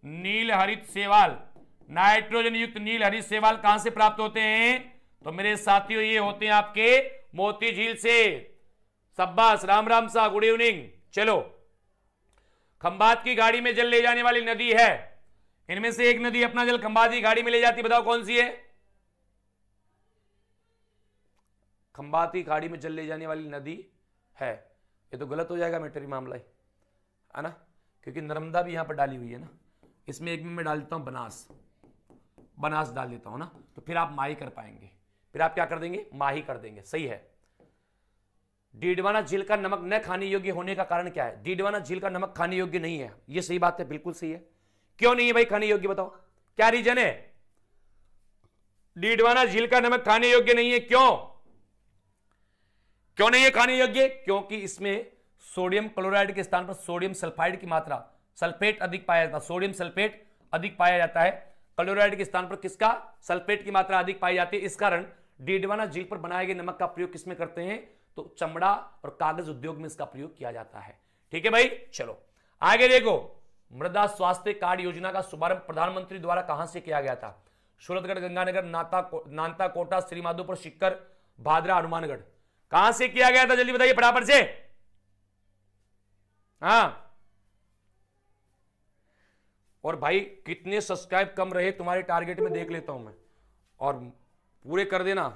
नील हरित शैवाल, नाइट्रोजन युक्त नील हरित शैवाल कहां से प्राप्त होते हैं? तो मेरे साथियों ये होते हैं आपके मोती झील से। शाबाश, राम राम सा, गुड इवनिंग। चलो, खंबात की गाड़ी में जल ले जाने वाली नदी है, इनमें से एक नदी अपना जल खंबात की गाड़ी में ले जाती, बताओ कौन सी है? खंबात की गाड़ी में जल ले जाने वाली नदी है, ये तो गलत हो जाएगा मैटरी मामला है ना, क्योंकि नर्मदा भी यहां पर डाली हुई है ना। इसमें एक में मैं डाल देता हूं बनास, बनास डाल देता हूं ना, तो फिर आप माही कर पाएंगे, फिर आप क्या कर देंगे? माही कर देंगे। सही है। डीडवाना झील का नमक न खाने योग्य होने का कारण क्या है? डीडवाना झील का नमक खाने योग्य नहीं है, यह सही बात है, बिल्कुल सही है। क्यों नहीं है भाई खाने योग्य, बताओ क्या रीजन है? डीडवाना झील का नमक खाने योग्य नहीं है, क्यों नहीं है खाने योग्य? क्योंकि इसमें सोडियम क्लोराइड के स्थान पर सोडियम सल्फाइड की मात्रा, सल्फेट अधिक पाया जाता है, सोडियम सल्फेट अधिक पाया जाता है। क्लोराइड के स्थान पर किसका? सल्फेट की मात्रा अधिक पाई जाती है। इस कारण डीडवाना झील पर बनाए गए नमक का प्रयोग किसमें करते हैं? तो चमड़ा और कागज उद्योग में इसका प्रयोग किया जाता है। ठीक है भाई, चलो आगे देखो। मृदा स्वास्थ्य कार्ड योजना का शुभारंभ प्रधानमंत्री द्वारा कहां से किया गया था? सूरतगढ़, गंगानगर, नांता, कोटा, श्रीमाधोपुर, सिक्कर, भादरा, हनुमानगढ़। कहां से किया गया था? जल्दी बताइए फटाफट से। हाँ, और भाई कितने सब्सक्राइब कम रहे तुम्हारे टारगेट में देख लेता हूं मैं, और पूरे कर देना।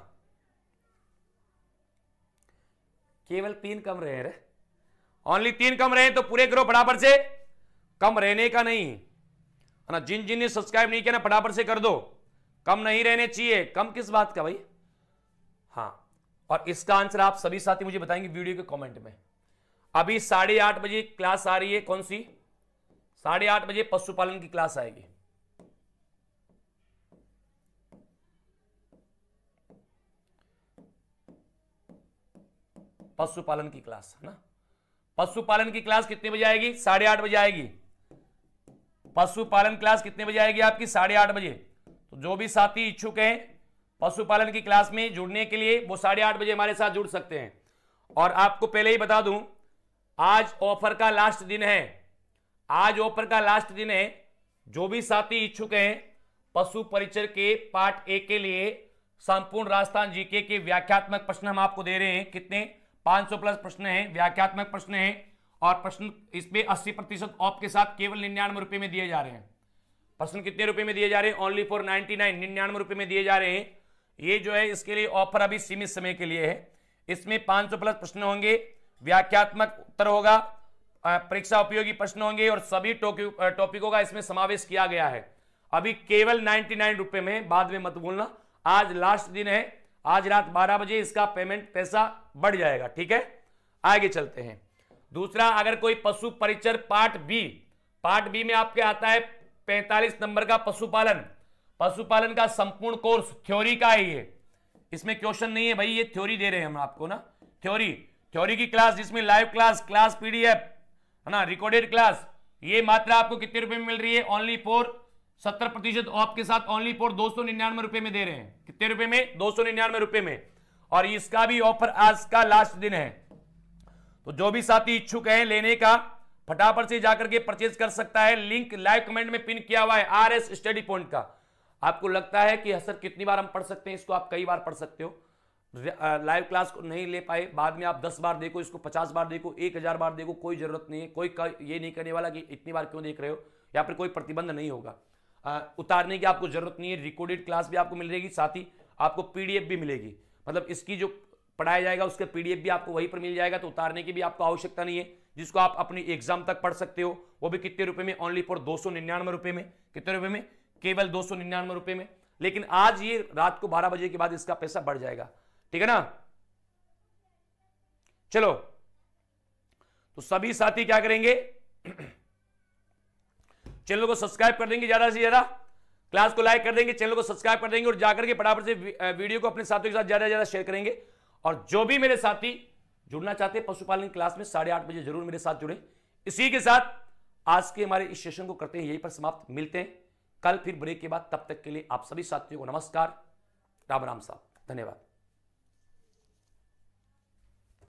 केवल 3 कम रहे रे, ओनली 3 कम रहे तो पूरे करो फटाफट से। कम रहने का नहीं है ना, जिन जिन ने सब्सक्राइब नहीं किया ना फटाफट से कर दो। कम नहीं रहने चाहिए। कम किस बात का भाई? हाँ, और इसका आंसर आप सभी साथी मुझे बताएंगे वीडियो के कमेंट में। अभी 8:30 बजे क्लास आ रही है, कौन सी? 8:30 बजे पशुपालन की क्लास आएगी। पशुपालन की क्लास है ना। पशुपालन की क्लास कितने बजे आएगी? 8:30 बजे आएगी। पशुपालन क्लास कितने बजे आएगी आपकी? 8:30 बजे। तो जो भी साथी इच्छुक हैं पशुपालन की क्लास में जुड़ने के लिए, वो 8:30 बजे हमारे साथ जुड़ सकते हैं। और आपको पहले ही बता दूं, आज ऑफर का लास्ट दिन है। आज ऑफर का लास्ट दिन है। जो भी साथी इच्छुक हैं पशु परिचर के पार्ट 1 के लिए संपूर्ण राजस्थान जीके के व्याख्यात्मक प्रश्न हम आपको दे रहे हैं। कितने? 500 प्लस प्रश्न हैं, व्याख्यात्मक प्रश्न हैं, और प्रश्न इसमें 80% ऑफ के साथ केवल 99 रुपए में दिए जा रहे हैं। प्रश्न कितने रुपए में दिए जा रहे हैं? ओनली फॉर 99 रुपए में दिए जा रहे हैं। ये जो है इसके लिए ऑफर अभी सीमित समय के लिए है। इसमें 500 प्लस प्रश्न होंगे, व्याख्यात्मक उत्तर होगा, परीक्षा उपयोगी प्रश्न होंगे, और सभी टॉपिकों का इसमें समावेश किया गया है। अभी केवल 99 रुपए में, बाद में मत भूलना। आज लास्ट दिन है, आज रात 12 बजे इसका पेमेंट पैसा बढ़ जाएगा। ठीक है, आगे चलते हैं। दूसरा, अगर कोई पशु परिचर पार्ट बी में आपके आता है 45 नंबर का पशुपालन का संपूर्ण कोर्स थ्योरी का है ये। इसमें क्वेश्चन नहीं है भाई, ये थ्योरी दे रहे हैं हम आपको ना। थ्योरी की क्लास, जिसमें लाइव क्लास पीडीएफ है ना, रिकॉर्डेड क्लास, ये मात्रा आपको कितने रुपए में मिल रही है? ओनली फॉर 70% ऑफ के साथ ओनली फॉर 299 रुपए में दे रहे हैं। कितने रुपए में? 299 रुपए में। और इसका भी ऑफर आज का लास्ट दिन है। तो जो भी साथी इच्छुक हैं लेने का, फटाफट से जाकर के परचेज कर सकता है। लिंक लाइव कमेंट में पिन किया हुआ है, RS स्टडी पॉइंट का। आपको लगता है कि सर कितनी बार हम पढ़ सकते हैं इसको? आप कई बार पढ़ सकते हो। लाइव क्लास को नहीं ले पाए, बाद में आप 10 बार देखो इसको, 50 बार देखो, 1000 बार देखो, कोई जरूरत नहीं है। कोई ये नहीं करने वाला कि इतनी बार क्यों देख रहे हो, या फिर कोई प्रतिबंध नहीं होगा। उतारने की आपको जरूरत नहीं है। रिकॉर्डेड क्लास भी आपको मिल जाएगी, साथ ही आपको पीडीएफ भी मिलेगी। मतलब इसकी जो पढ़ाया जाएगा उसका पीडीएफ भी आपको वहीं पर मिल जाएगा। तो उतारने की भी आपको आवश्यकता नहीं है, जिसको आप अपनी एग्जाम तक पढ़ सकते हो। वो भी कितने रुपए में? ओनली फॉर 299 रुपए में। कितने रुपए में? केवल 299 रुपए में। लेकिन आज ये रात को 12 बजे के बाद इसका पैसा बढ़ जाएगा। ठीक है ना। चलो, तो सभी साथी क्या करेंगे? चैनल को सब्सक्राइब कर देंगे ज्यादा से ज्यादा, क्लास को लाइक कर देंगे, चैनल को सब्सक्राइब कर देंगे और जाकर के फटाफट से वीडियो को अपने साथियों के साथ ज्यादा से ज्यादा शेयर करेंगे। और जो भी मेरे साथी जुड़ना चाहते हैं पशुपालन क्लास में 8:30 बजे जरूर मेरे साथ जुड़े। इसी के साथ आज के हमारे इस सेशन को करते हैं यहीं पर समाप्त। मिलते हैं कल फिर ब्रेक के बाद। तब तक के लिए आप सभी साथियों को नमस्कार, राम राम साहब, धन्यवाद।